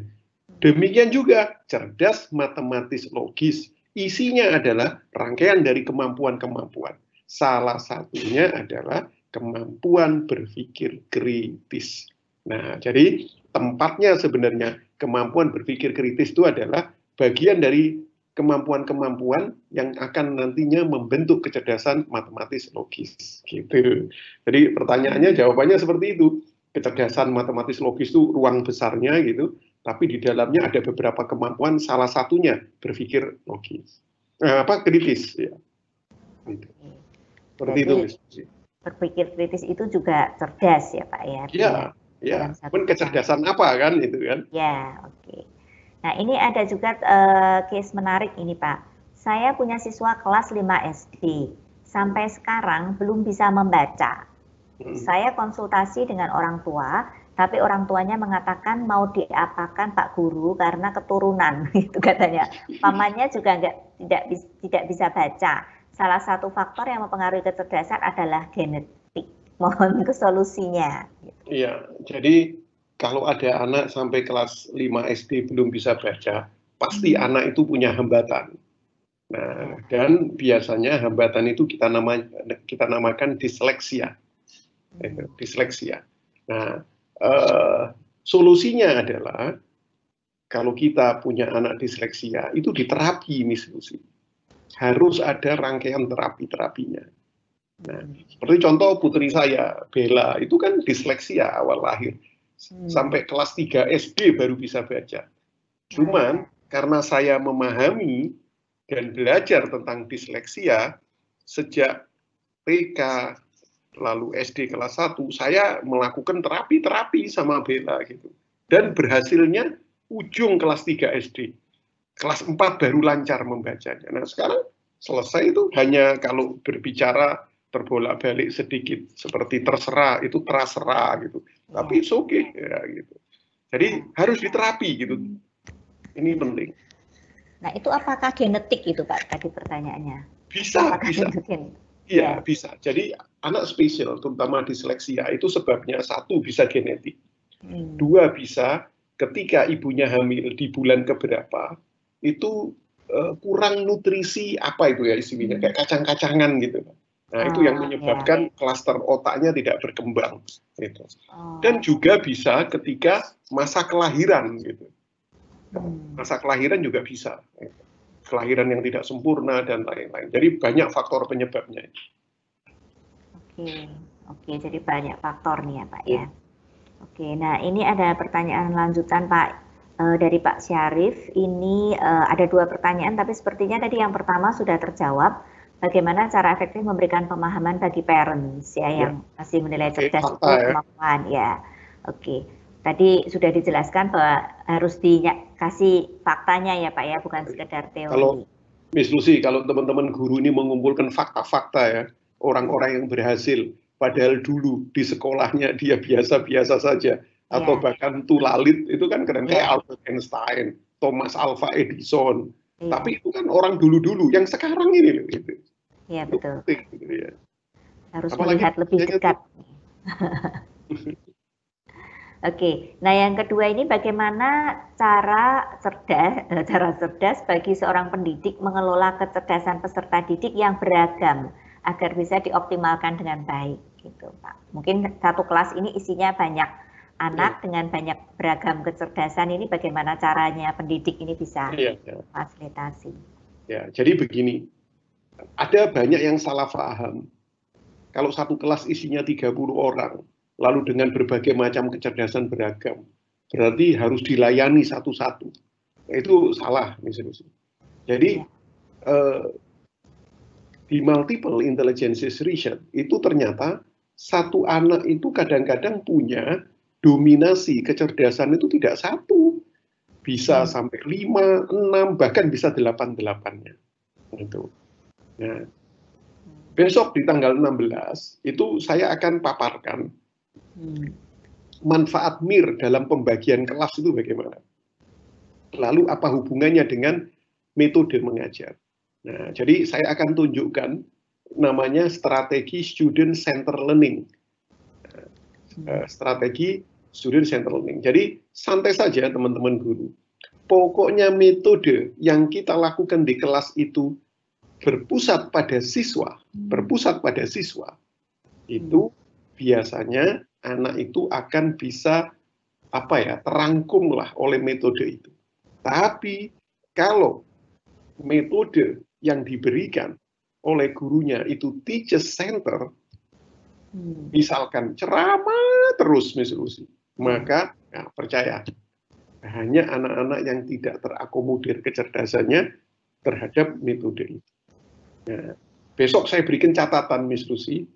Speaker 2: demikian juga cerdas matematis logis. Isinya adalah rangkaian dari kemampuan-kemampuan. Salah satunya adalah kemampuan berpikir kritis. Nah, jadi tempatnya sebenarnya kemampuan berpikir kritis itu adalah bagian dari kemampuan-kemampuan yang akan nantinya membentuk kecerdasan matematis logis. Gitu. Jadi pertanyaannya, jawabannya seperti itu. Kecerdasan matematis logis itu ruang besarnya gitu, tapi di dalamnya ada beberapa kemampuan, salah satunya berpikir logis. Kritis ya. Gitu. Seperti itu, Miss.
Speaker 1: Berpikir kritis itu juga cerdas ya Pak ya?
Speaker 2: Iya. Pun kecerdasan apa kan itu kan?
Speaker 1: Ya, oke. Nah, ini ada juga case menarik ini Pak. Saya punya siswa kelas 5 SD. Sampai sekarang belum bisa membaca. Saya konsultasi dengan orang tua, tapi orang tuanya mengatakan mau diapakan Pak Guru karena keturunan, itu katanya. Pamannya juga tidak bisa baca. Salah satu faktor yang mempengaruhi kecerdasan adalah genetik. Mohon ke solusinya.
Speaker 2: Iya, jadi kalau ada anak sampai kelas 5 SD belum bisa baca, pasti anak itu punya hambatan. Nah, dan biasanya hambatan itu kita namakan disleksia. Disleksia. Nah, solusinya adalah kalau kita punya anak disleksia itu diterapi, Miss Lucy. Harus ada rangkaian terapinya. Nah, seperti contoh putri saya, Bella, itu kan disleksia awal lahir. Sampai kelas 3 SD baru bisa baca. Cuman karena saya memahami dan belajar tentang disleksia sejak TK, lalu SD kelas 1, saya melakukan terapi sama Bella gitu. Dan berhasilnya ujung kelas 3 SD. Kelas 4 baru lancar membacanya. Nah, sekarang selesai itu hanya kalau berbicara terbolak-balik sedikit seperti terserah, itu terserah gitu. Tapi it's okay ya gitu. Jadi harus diterapi gitu. Ini penting.
Speaker 1: Nah, itu apakah genetik itu Pak tadi pertanyaannya?
Speaker 2: Bisa. Iya, bisa. Jadi anak spesial, terutama disleksia, itu sebabnya satu bisa genetik. Dua bisa ketika ibunya hamil di bulan keberapa, itu kurang nutrisi apa itu ya istilahnya, kayak kacang-kacangan gitu. Nah, itu yang menyebabkan klaster otaknya tidak berkembang. Gitu. Dan juga bisa ketika masa kelahiran. Gitu. Masa kelahiran juga bisa. Gitu. Kelahiran yang tidak sempurna dan lain-lain. Jadi banyak faktor penyebabnya.
Speaker 1: Oke, jadi banyak faktor nih ya Pak ya. Oke, nah ini ada pertanyaan lanjutan Pak dari Pak Syarif. Ini ada 2 pertanyaan, tapi sepertinya tadi yang pertama sudah terjawab. Bagaimana cara efektif memberikan pemahaman bagi parents ya yang masih menilai cerdas itu kemampuan ya. Oke. Tadi sudah dijelaskan bahwa harus dikasih faktanya ya Pak ya, bukan sekedar teori.
Speaker 2: Kalau Miss Lucy, kalau teman-teman guru ini mengumpulkan fakta-fakta ya, orang-orang yang berhasil, padahal dulu di sekolahnya dia biasa-biasa saja, atau bahkan tulalit, itu kan keren, kayak Albert Einstein, Thomas Alva Edison, tapi itu kan orang dulu-dulu, yang sekarang ini loh. Gitu.
Speaker 1: Iya, betul.
Speaker 2: Gitu, ya.
Speaker 1: Harus melihat lebih dekat. Oke, nah yang kedua ini bagaimana cara cerdas bagi seorang pendidik mengelola kecerdasan peserta didik yang beragam agar bisa dioptimalkan dengan baik, gitu Pak. Mungkin satu kelas ini isinya banyak anak dengan banyak beragam kecerdasan, ini bagaimana caranya pendidik ini bisa fasilitasi?
Speaker 2: Ya, jadi begini, ada banyak yang salah paham. Kalau satu kelas isinya 30 orang, lalu dengan berbagai macam kecerdasan beragam, berarti harus dilayani satu-satu. Itu salah, misalnya. Jadi, di multiple intelligences research, itu ternyata satu anak itu kadang-kadang punya dominasi kecerdasan itu tidak satu. Bisa sampai 5, 6, bahkan bisa 8-8-nya. Gitu. Nah, Besok di tanggal 16 itu saya akan paparkan manfaat MIR dalam pembagian kelas itu bagaimana. Lalu apa hubungannya dengan metode mengajar. Nah, jadi saya akan tunjukkan namanya strategi student center learning. Strategi student center learning. Jadi santai saja teman-teman guru. Pokoknya metode yang kita lakukan di kelas itu berpusat pada siswa, itu biasanya anak itu akan bisa terangkum lah oleh metode itu. Tapi kalau metode yang diberikan oleh gurunya itu teacher center, misalkan ceramah terus maka percaya hanya anak-anak yang tidak terakomodir kecerdasannya terhadap metode itu. Nah, besok saya berikan catatan, Miss Lucy,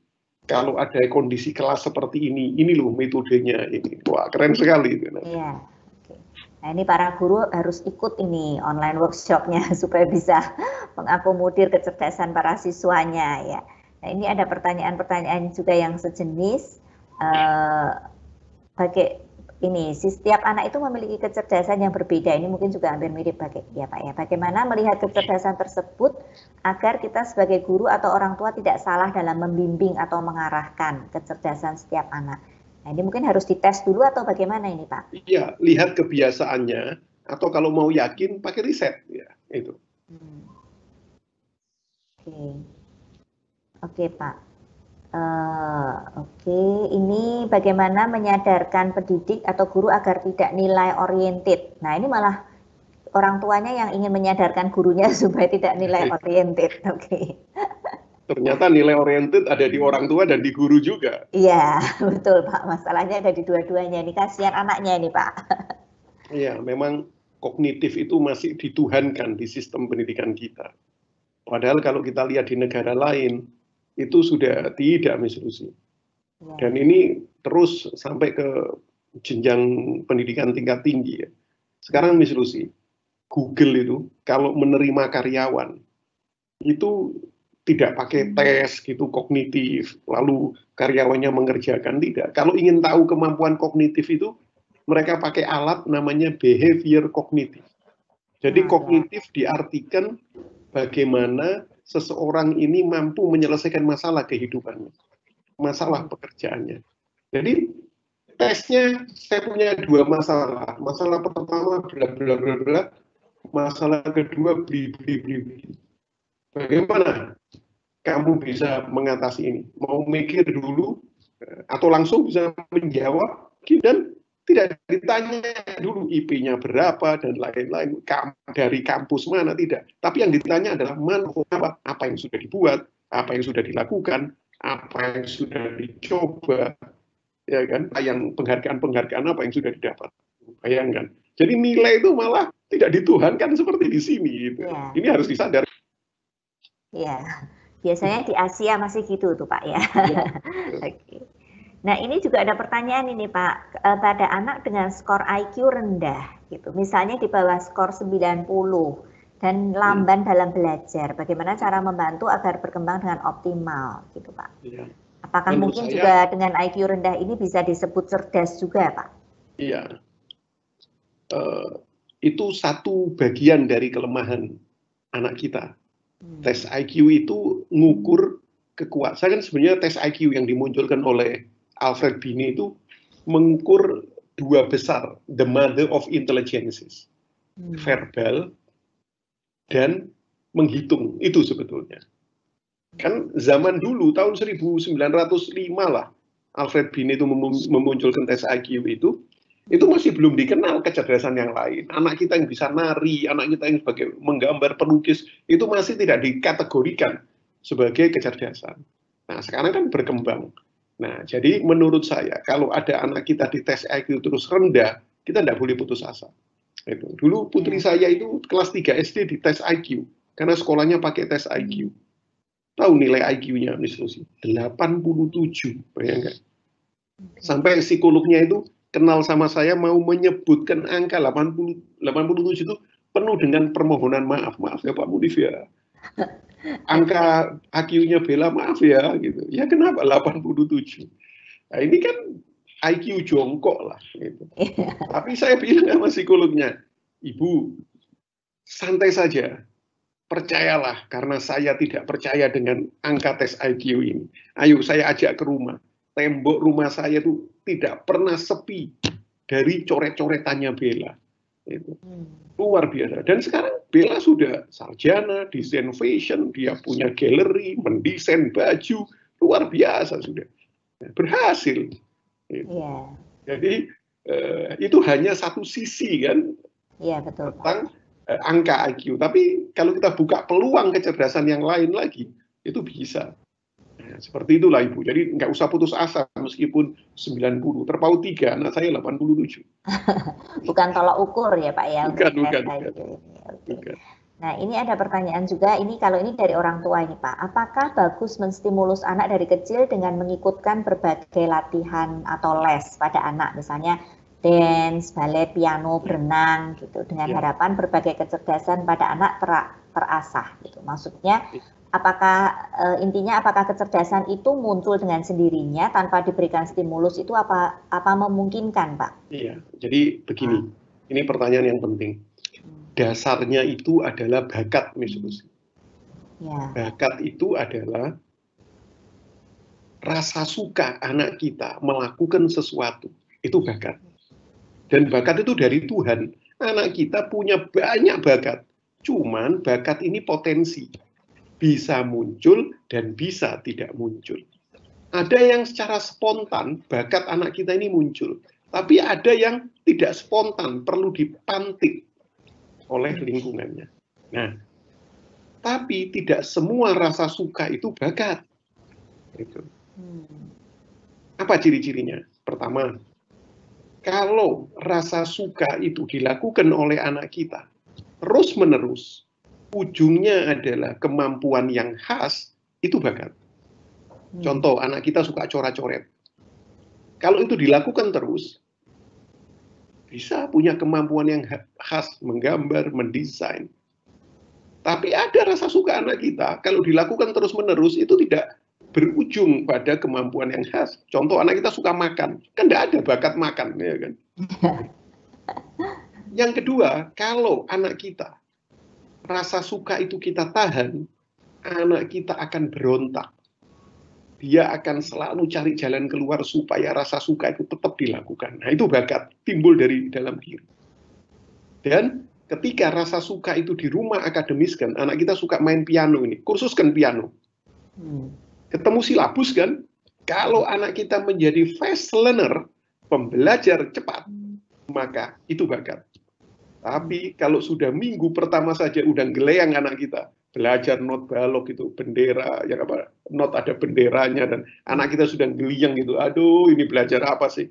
Speaker 2: kalau ada kondisi kelas seperti ini loh metodenya ini. Wah, keren sekali.
Speaker 1: Iya. Oke. Nah, ini para guru harus ikut ini online workshopnya supaya bisa mengakomodir kecerdasan para siswanya ya. Nah, ini ada pertanyaan-pertanyaan juga yang sejenis. Setiap anak itu memiliki kecerdasan yang berbeda. Ini mungkin juga hampir mirip Pak ya. Bagaimana melihat kecerdasan tersebut agar kita sebagai guru atau orang tua tidak salah dalam membimbing atau mengarahkan kecerdasan setiap anak. Nah, ini mungkin harus dites dulu atau bagaimana ini Pak?
Speaker 2: Iya, lihat kebiasaannya atau kalau mau yakin pakai riset ya itu.
Speaker 1: Oke Pak. Ini bagaimana menyadarkan pendidik atau guru agar tidak nilai oriented. Nah, ini malah orang tuanya yang ingin menyadarkan gurunya supaya tidak nilai oriented.
Speaker 2: Ternyata nilai oriented ada di orang tua dan di guru juga.
Speaker 1: Iya, betul Pak. Masalahnya ada di dua-duanya. Ini kasihan anaknya ini Pak.
Speaker 2: Iya, memang kognitif itu masih dituhankan di sistem pendidikan kita. Padahal kalau kita lihat di negara lain, itu sudah tidak, Miss Lucy. Dan ini terus sampai ke jenjang pendidikan tingkat tinggi ya. Sekarang Miss Lucy, Google itu kalau menerima karyawan itu tidak pakai tes gitu kognitif, lalu karyawannya mengerjakan, tidak. Kalau ingin tahu kemampuan kognitif itu, mereka pakai alat namanya behavior kognitif. Jadi kognitif diartikan bagaimana seseorang ini mampu menyelesaikan masalah kehidupannya, masalah pekerjaannya. Jadi tesnya saya punya dua masalah. Masalah pertama bla bla bla bla, masalah kedua bli bli bli bli. Bagaimana kamu bisa mengatasi ini? Mau mikir dulu atau langsung bisa menjawab dan tidak ditanya dulu IP-nya berapa dan lain-lain, dari kampus mana, tidak. Tapi yang ditanya adalah apa yang sudah dibuat, apa yang sudah dilakukan, apa yang sudah dicoba, ya kan? Yang penghargaan apa yang sudah didapat. Bayangkan. Jadi nilai itu malah tidak dituhankan seperti di sini. Gitu. Ya. Ini harus disadari.
Speaker 1: Ya, biasanya di Asia masih gitu tuh Pak ya. Ya. Oke. Nah, ini juga ada pertanyaan ini Pak, pada anak dengan skor IQ rendah gitu. Misalnya di bawah skor 90 dan lamban dalam belajar. Bagaimana cara membantu agar berkembang dengan optimal gitu Pak? Ya. Apakah mungkin juga dengan IQ rendah ini bisa disebut cerdas juga Pak?
Speaker 2: Iya. Itu satu bagian dari kelemahan anak kita. Tes IQ itu ngukur kekuatan. Saya kan sebenarnya tes IQ yang dimunculkan oleh Alfred Binet itu mengukur dua besar, the mother of intelligences, verbal dan menghitung, itu sebetulnya. Kan zaman dulu, tahun 1905 lah, Alfred Binet itu memunculkan tes IQ itu masih belum dikenal kecerdasan yang lain. Anak kita yang bisa nari, anak kita yang sebagai menggambar, pelukis, itu masih tidak dikategorikan sebagai kecerdasan. Nah, sekarang kan berkembang. Nah, jadi menurut saya, kalau ada anak kita di tes IQ terus rendah, kita tidak boleh putus asa. Itu. Dulu putri saya itu kelas 3 SD di tes IQ, karena sekolahnya pakai tes IQ. Tahu nilai IQ-nya, Miss Lucy? 87, bayangkan. Sampai psikolognya itu kenal sama saya, mau menyebutkan angka 87 itu penuh dengan permohonan maaf ya Pak Munif ya. Angka IQ-nya Bella maaf ya gitu. Ya kenapa 87? Nah, ini kan IQ jongkok lah gitu. Tapi saya bilang sama psikolognya, Ibu, santai saja. Percayalah, karena saya tidak percaya dengan angka tes IQ ini. Ayo saya ajak ke rumah. Tembok rumah saya itu tidak pernah sepi dari coret-coretannya Bella. Itu luar biasa. Dan sekarang Bella sudah sarjana, desain fashion, dia punya galeri, mendesain baju, luar biasa sudah. Berhasil.
Speaker 1: Iya.
Speaker 2: Jadi itu hanya satu sisi kan,
Speaker 1: Iya, betul.
Speaker 2: tentang angka IQ. Tapi kalau kita buka peluang kecerdasan yang lain lagi, itu bisa. Nah, seperti itulah Ibu. Jadi nggak usah putus asa meskipun 90. Terpaut 3, anak saya 87.
Speaker 1: Bukan tolak ukur ya Pak ya?
Speaker 2: Bukan.
Speaker 1: Nah, ini ada pertanyaan juga, ini kalau ini dari orang tua ini Pak, apakah bagus menstimulus anak dari kecil dengan mengikutkan berbagai latihan atau les pada anak, misalnya dance, balet, piano, berenang gitu, dengan harapan berbagai kecerdasan pada anak terasah gitu. Maksudnya apakah intinya apakah kecerdasan itu muncul dengan sendirinya tanpa diberikan stimulus, itu apa memungkinkan Pak?
Speaker 2: Iya, jadi begini, ini pertanyaan yang penting. Dasarnya itu adalah bakat, Miss Lucy.
Speaker 1: Ya.
Speaker 2: Bakat itu adalah rasa suka anak kita melakukan sesuatu. Itu bakat. Dan bakat itu dari Tuhan. Anak kita punya banyak bakat. Cuman bakat ini potensi. Bisa muncul dan bisa tidak muncul. Ada yang secara spontan, bakat anak kita ini muncul. Tapi ada yang tidak spontan, perlu dipantik oleh lingkungannya. Nah, tapi tidak semua rasa suka itu bakat. Itu. Apa ciri-cirinya? Pertama, kalau rasa suka itu dilakukan oleh anak kita terus-menerus, ujungnya adalah kemampuan yang khas, itu bakat. Contoh, anak kita suka coret-coret. Kalau itu dilakukan terus, bisa punya kemampuan yang khas, menggambar, mendesain. Tapi ada rasa suka anak kita, kalau dilakukan terus-menerus, itu tidak berujung pada kemampuan yang khas. Contoh, anak kita suka makan, kan tidak ada bakat makan. Ya kan? Yang kedua, kalau anak kita, rasa suka itu kita tahan, anak kita akan berontak. Dia akan selalu cari jalan keluar supaya rasa suka itu tetap dilakukan. Nah, itu bakat, timbul dari dalam diri. Dan ketika rasa suka itu di rumah akademiskan, anak kita suka main piano ini, kursuskan piano. Ketemu silabus kan, kalau anak kita menjadi fast learner, pembelajar cepat, maka itu bakat. Tapi kalau sudah minggu pertama saja udah geleyang anak kita, belajar not balok itu bendera, yang apa, not ada benderanya, dan anak kita sudah geliyang gitu, aduh ini belajar apa sih?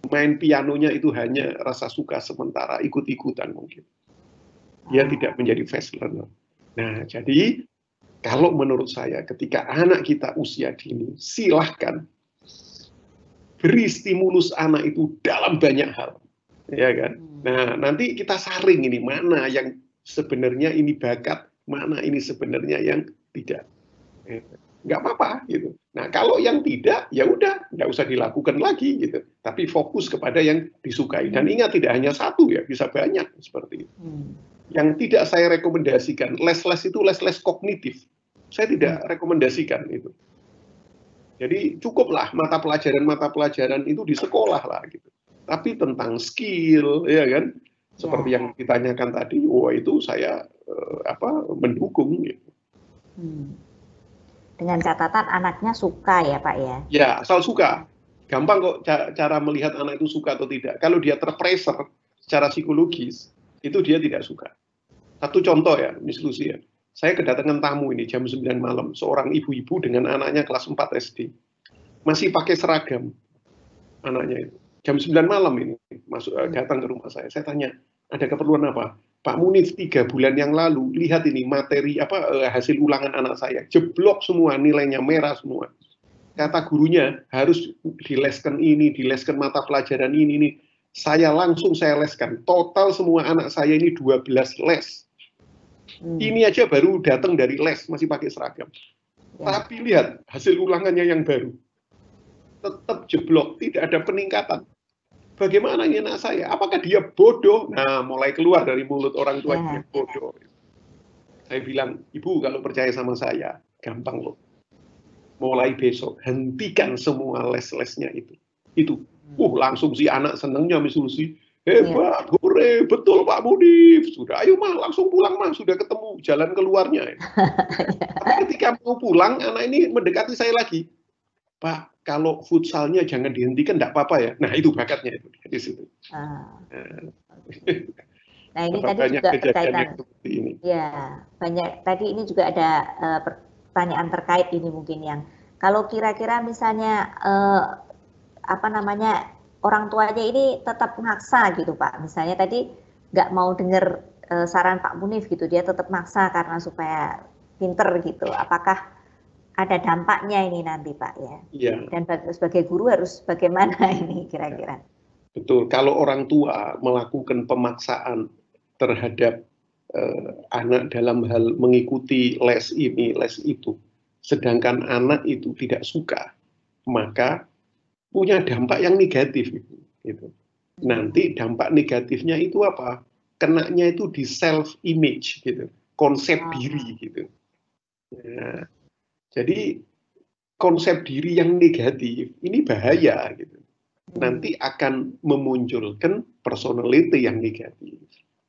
Speaker 2: Main pianonya itu hanya rasa suka sementara, ikut-ikutan mungkin. Dia tidak menjadi fast learner. Nah, jadi kalau menurut saya ketika anak kita usia dini, silahkan beri stimulus anak itu dalam banyak hal. Ya kan? Nah, nanti kita saring ini mana yang sebenarnya ini bakat, mana ini sebenarnya yang tidak. Nggak apa-apa gitu. Nah, kalau yang tidak, ya udah, nggak usah dilakukan lagi gitu. Tapi fokus kepada yang disukai. Dan ingat, tidak hanya satu ya, bisa banyak seperti itu. Yang tidak saya rekomendasikan, les-les itu les-les kognitif. Saya tidak rekomendasikan itu. Jadi cukuplah mata pelajaran itu di sekolah lah gitu. Tapi tentang skill, ya kan, seperti yang ditanyakan tadi, wah itu saya mendukung. Gitu.
Speaker 1: Dengan catatan anaknya suka ya Pak ya?
Speaker 2: Ya, asal suka. Gampang kok cara melihat anak itu suka atau tidak. Kalau dia terpressure secara psikologis, itu dia tidak suka. Satu contoh ya, Miss Lucy ya. Saya kedatangan tamu ini jam 9 malam, seorang ibu-ibu dengan anaknya kelas 4 SD. Masih pakai seragam anaknya itu. Jam 9 malam ini datang ke rumah saya. Saya tanya, ada keperluan apa? Pak Munif, 3 bulan yang lalu, lihat ini materi hasil ulangan anak saya. Jeblok semua, nilainya merah semua. Kata gurunya, harus dileskan ini, dileskan mata pelajaran ini. Saya langsung leskan. Total semua anak saya ini 12 les. Ini aja baru datang dari les, masih pakai seragam. Tapi lihat hasil ulangannya yang baru. Tetap jeblok, tidak ada peningkatan. Bagaimana ini anak saya? Apakah dia bodoh? Nah, mulai keluar dari mulut orang tua dia bodoh. Saya bilang, Ibu kalau percaya sama saya, gampang loh. Mulai besok, hentikan semua les-lesnya itu. Langsung si anak senengnya, Miss Lucy. Hebat, hore, betul Pak Munif. Sudah, ayo mah, langsung pulang mah, sudah ketemu jalan keluarnya. Tapi ketika mau pulang, anak ini mendekati saya lagi. Pak, kalau futsalnya jangan dihentikan, enggak apa-apa ya. Nah, itu bakatnya itu di situ.
Speaker 1: Nah, ini tadi juga berkaitan. Ya, banyak. Tadi ini juga ada pertanyaan terkait ini mungkin yang kalau kira-kira misalnya orang tuanya ini tetap maksa gitu Pak. Misalnya tadi nggak mau dengar saran Pak Munif gitu, dia tetap maksa karena supaya pinter gitu. Apakah ada dampaknya ini nanti Pak ya? Iya. Dan sebagai guru harus bagaimana ini kira-kira?
Speaker 2: Betul. Kalau orang tua melakukan pemaksaan terhadap anak dalam hal mengikuti les ini, les itu, sedangkan anak itu tidak suka, maka punya dampak yang negatif gitu. Nanti dampak negatifnya itu apa? Kenanya itu di self image gitu, konsep diri gitu. Nah, jadi konsep diri yang negatif ini bahaya gitu. Nanti akan memunculkan personality yang negatif.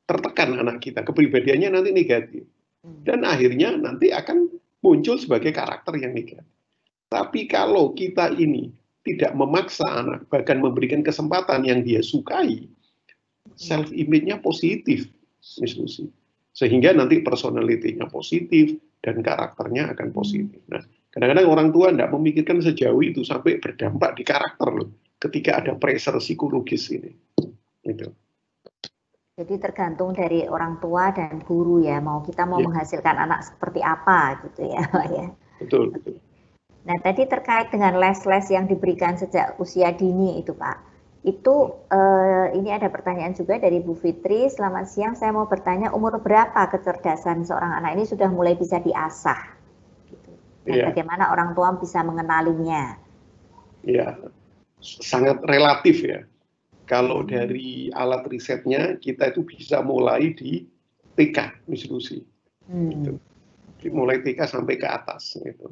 Speaker 2: Tertekan anak kita, kepribadiannya nanti negatif. Dan akhirnya nanti akan muncul sebagai karakter yang negatif. Tapi kalau kita ini tidak memaksa anak, bahkan memberikan kesempatan yang dia sukai, self-image-nya positif, Miss Lucy. Sehingga nanti personality-nya positif, dan karakternya akan positif. Nah, kadang-kadang orang tua tidak memikirkan sejauh itu, sampai berdampak di karakter loh, ketika ada pressure psikologis ini. Gitu.
Speaker 1: Jadi tergantung dari orang tua dan guru ya, kita mau menghasilkan anak seperti apa gitu ya Pak ya.
Speaker 2: Betul, betul.
Speaker 1: Nah, tadi terkait dengan les-les yang diberikan sejak usia dini itu Pak, itu ini ada pertanyaan juga dari Bu Fitri. Selamat siang, saya mau bertanya umur berapa kecerdasan seorang anak ini sudah mulai bisa diasah? Gitu. Dan bagaimana orang tua bisa mengenalinya?
Speaker 2: Ya, sangat relatif ya. Kalau dari alat risetnya, kita itu bisa mulai di TK, Miss Lucy. Gitu. Mulai TK sampai ke atas gitu.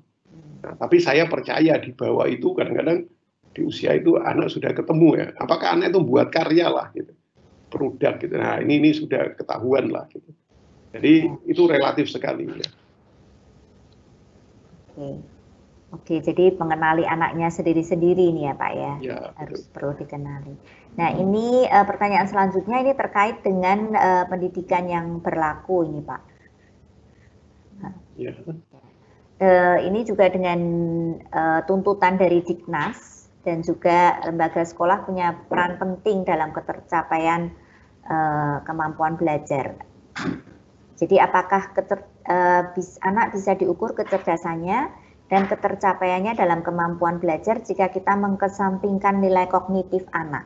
Speaker 2: Nah, tapi saya percaya di bawah itu kadang-kadang di usia itu anak sudah ketemu ya. Apakah anak itu buat karya lah gitu, produk gitu. Nah ini sudah ketahuan lah gitu. Jadi itu relatif sekali ya.
Speaker 1: Oke, jadi mengenali anaknya sendiri-sendiri nih ya Pak ya, harus perlu dikenali. Nah ini pertanyaan selanjutnya ini terkait dengan pendidikan yang berlaku ini Pak. Ini juga dengan tuntutan dari Diknas dan juga lembaga sekolah punya peran penting dalam ketercapaian kemampuan belajar. Jadi apakah anak bisa diukur kecerdasannya dan ketercapaiannya dalam kemampuan belajar jika kita mengesampingkan nilai kognitif anak?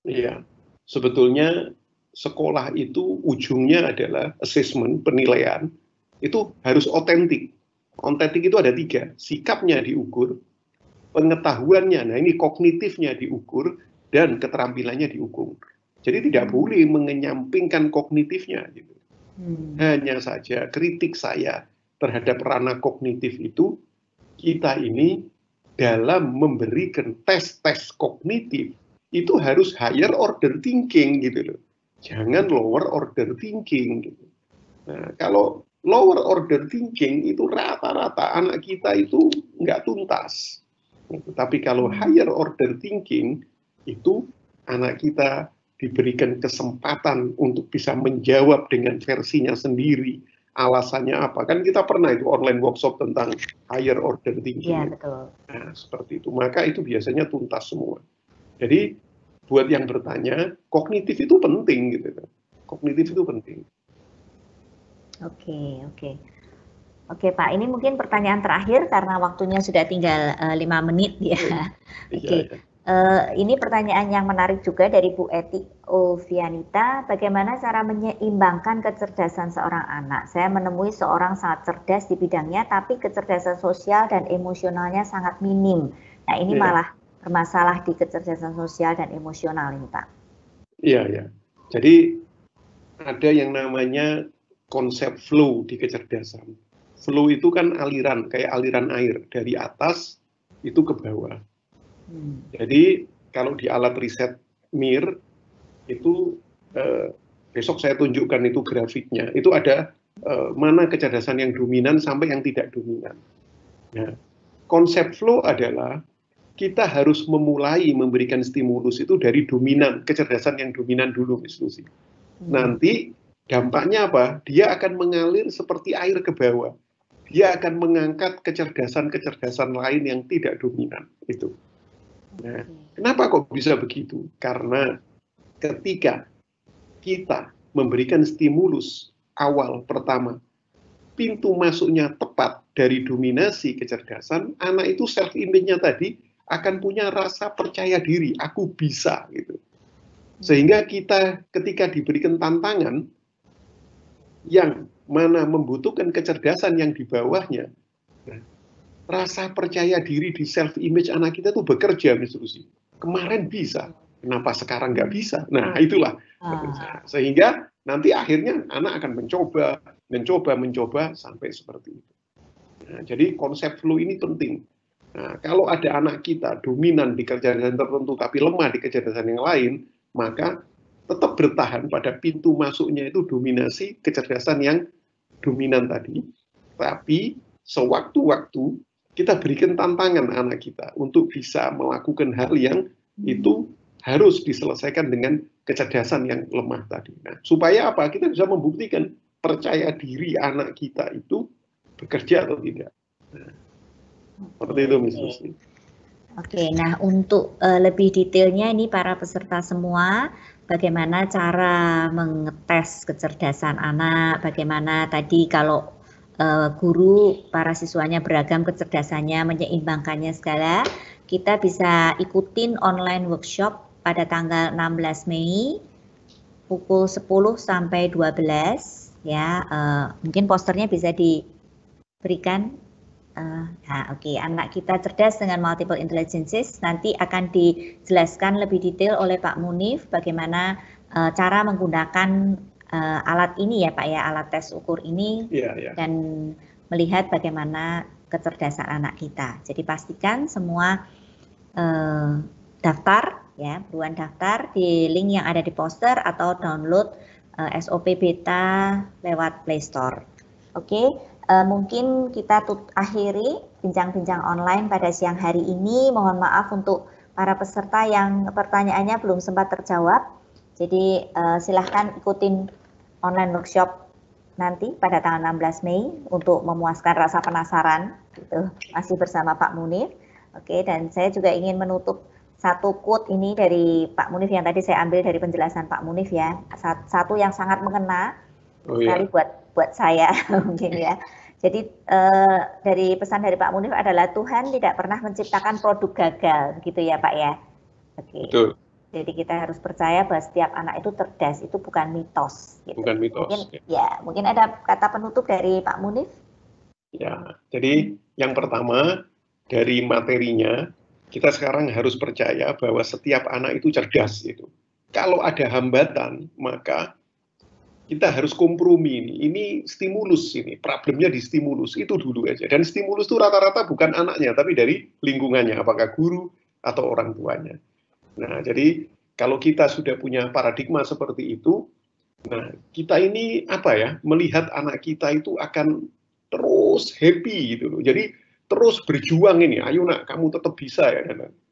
Speaker 2: Iya, sebetulnya sekolah itu ujungnya adalah assessment, penilaian, itu harus otentik. Otentik itu ada 3, sikapnya diukur, pengetahuannya, nah ini kognitifnya diukur, dan keterampilannya diukur. Jadi tidak boleh mengenyampingkan kognitifnya. Gitu. Hanya saja kritik saya terhadap ranah kognitif itu, kita ini dalam memberikan tes-tes kognitif, itu harus higher order thinking gitu loh. Jangan lower order thinking. Gitu. Nah, kalau lower order thinking itu rata-rata anak kita itu nggak tuntas. Tapi kalau higher order thinking itu anak kita diberikan kesempatan untuk bisa menjawab dengan versinya sendiri. Alasannya apa? Kan kita pernah itu online workshop tentang higher order thinking.
Speaker 1: Iya, betul.
Speaker 2: Nah, seperti itu. Maka itu biasanya tuntas semua. Jadi buat yang bertanya, kognitif itu penting gitu. Kognitif itu penting.
Speaker 1: Oke Pak, ini mungkin pertanyaan terakhir karena waktunya sudah tinggal 5 menit ya. Ini pertanyaan yang menarik juga dari Bu Eti Ovianita. Bagaimana cara menyeimbangkan kecerdasan seorang anak? Saya menemui seorang sangat cerdas di bidangnya, tapi kecerdasan sosial dan emosionalnya sangat minim. Nah, ini malah bermasalah di kecerdasan sosial dan emosional ini, Pak.
Speaker 2: Iya, ya. Jadi ada yang namanya konsep flow di kecerdasan. Flow itu kan aliran, kayak aliran air dari atas itu ke bawah. Jadi kalau di alat riset MIR itu besok saya tunjukkan itu grafiknya. Itu ada mana kecerdasan yang dominan sampai yang tidak dominan. Nah, konsep flow adalah kita harus memulai memberikan stimulus itu dari dominan, kecerdasan yang dominan dulu, Miss Lucy. Nanti dampaknya apa? Dia akan mengalir seperti air ke bawah. Dia akan mengangkat kecerdasan-kecerdasan lain yang tidak dominan itu. Nah, kenapa kok bisa begitu? Karena ketika kita memberikan stimulus awal pertama, pintu masuknya tepat dari dominasi kecerdasan, anak itu self image-nya tadi akan punya rasa percaya diri, aku bisa gitu. Sehingga kita ketika diberikan tantangan yang mana membutuhkan kecerdasan yang di bawahnya, nah, rasa percaya diri di self image anak kita tuh bekerja, Miss Lucy. Kemarin bisa, kenapa sekarang nggak bisa? Nah, itulah bekerja. Sehingga nanti akhirnya anak akan mencoba sampai seperti itu. Nah, jadi konsep flow ini penting. Nah, kalau ada anak kita dominan di kecerdasan tertentu tapi lemah di kecerdasan yang lain, maka tetap bertahan pada pintu masuknya itu dominasi kecerdasan yang dominan tadi. Tapi sewaktu-waktu kita berikan tantangan anak kita untuk bisa melakukan hal yang itu harus diselesaikan dengan kecerdasan yang lemah tadi. Nah, supaya apa? Kita bisa membuktikan percaya diri anak kita itu bekerja atau tidak. Nah, seperti itu, Miss Lucy.
Speaker 1: Oke, nah untuk lebih detailnya ini para peserta semua, bagaimana cara mengetes kecerdasan anak, bagaimana tadi kalau guru, para siswanya beragam kecerdasannya, menyeimbangkannya segala, kita bisa ikutin online workshop pada tanggal 16 Mei pukul 10 sampai 12 ya. Mungkin posternya bisa diberikan. Oke. Anak kita cerdas dengan multiple intelligences, nanti akan dijelaskan lebih detail oleh Pak Munif bagaimana cara menggunakan alat ini ya Pak ya, alat tes ukur ini dan melihat bagaimana kecerdasan anak kita. Jadi pastikan semua daftar ya, buruan daftar di link yang ada di poster atau download SOP beta lewat Play Store. Oke, mungkin kita akhiri bincang-bincang online pada siang hari ini. Mohon maaf untuk para peserta yang pertanyaannya belum sempat terjawab. Jadi silahkan ikutin online workshop nanti pada tanggal 16 Mei untuk memuaskan rasa penasaran. Gitu. Masih bersama Pak Munif. Oke, dan saya juga ingin menutup satu quote ini dari Pak Munif yang tadi saya ambil dari penjelasan Pak Munif ya. Satu yang sangat mengena sekali buat saya mungkin ya. Jadi dari pesan dari Pak Munif adalah Tuhan tidak pernah menciptakan produk gagal, gitu ya Pak ya. Oke. Betul. Jadi kita harus percaya bahwa setiap anak itu cerdas, itu bukan mitos. Gitu.
Speaker 2: Bukan mitos.
Speaker 1: Mungkin ada kata penutup dari Pak Munif.
Speaker 2: Ya, jadi yang pertama dari materinya kita sekarang harus percaya bahwa setiap anak itu cerdas itu. Kalau ada hambatan maka kita harus kompromi ini stimulus ini, problemnya di stimulus itu dulu aja. Dan stimulus itu rata-rata bukan anaknya, tapi dari lingkungannya, apakah guru atau orang tuanya. Nah, jadi kalau kita sudah punya paradigma seperti itu, nah kita ini apa ya, melihat anak kita itu akan terus happy gitu loh. Jadi terus berjuang ini, ayo nak kamu tetap bisa ya.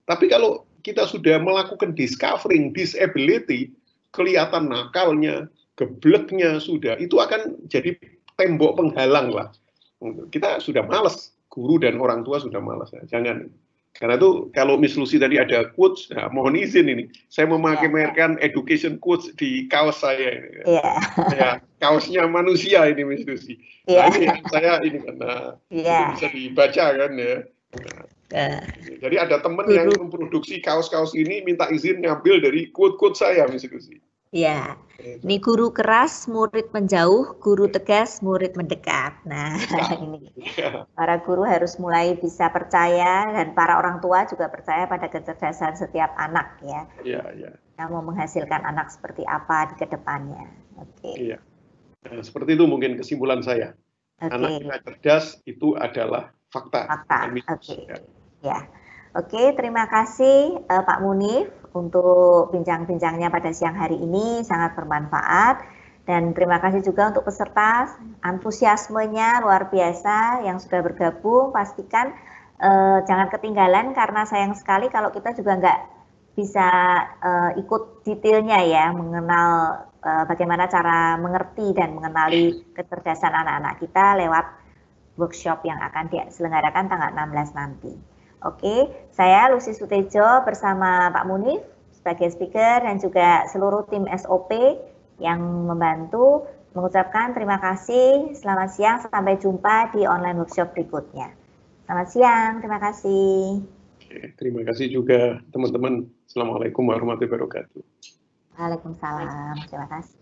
Speaker 2: Tapi kalau kita sudah melakukan discovering disability, kelihatan nakalnya, gebleknya sudah, itu akan jadi tembok penghalang lah. Kita sudah malas, guru dan orang tua sudah malas. Ya. Jangan. Karena itu kalau Miss Lucy tadi ada quotes, nah, mohon izin ini, saya memamerkan education quotes di kaos saya ini. Ya, kaosnya manusia ini Miss Lucy. Nah, ini saya ini kan, itu bisa dibaca kan ya. Jadi ada teman yang memproduksi kaos-kaus ini minta izin ngambil dari quote-quote saya, Miss Lucy.
Speaker 1: Ya, ini guru keras, murid menjauh, guru tegas, murid mendekat. Nah, ini para guru harus mulai bisa percaya dan para orang tua juga percaya pada kecerdasan setiap anak ya.
Speaker 2: Iya.
Speaker 1: Yang mau menghasilkan anak seperti apa di kedepannya. Oke.
Speaker 2: Iya. Nah, seperti itu mungkin kesimpulan saya. Anak kita cerdas itu adalah fakta.
Speaker 1: Oke. Ya. Oke, terima kasih Pak Munif untuk bincang-bincangnya pada siang hari ini, sangat bermanfaat. Dan terima kasih juga untuk peserta, antusiasmenya luar biasa yang sudah bergabung. Pastikan jangan ketinggalan karena sayang sekali kalau kita juga nggak bisa ikut detailnya ya, mengenal bagaimana cara mengerti dan mengenali kecerdasan anak-anak kita lewat workshop yang akan diselenggarakan tanggal 16 nanti. Oke, saya Lucy Sutejo bersama Pak Munif sebagai speaker dan juga seluruh tim SOP yang membantu mengucapkan terima kasih. Selamat siang, sampai jumpa di online workshop berikutnya. Selamat siang, terima kasih.
Speaker 2: Oke, terima kasih juga teman-teman. Assalamualaikum warahmatullahi wabarakatuh.
Speaker 1: Waalaikumsalam, terima kasih.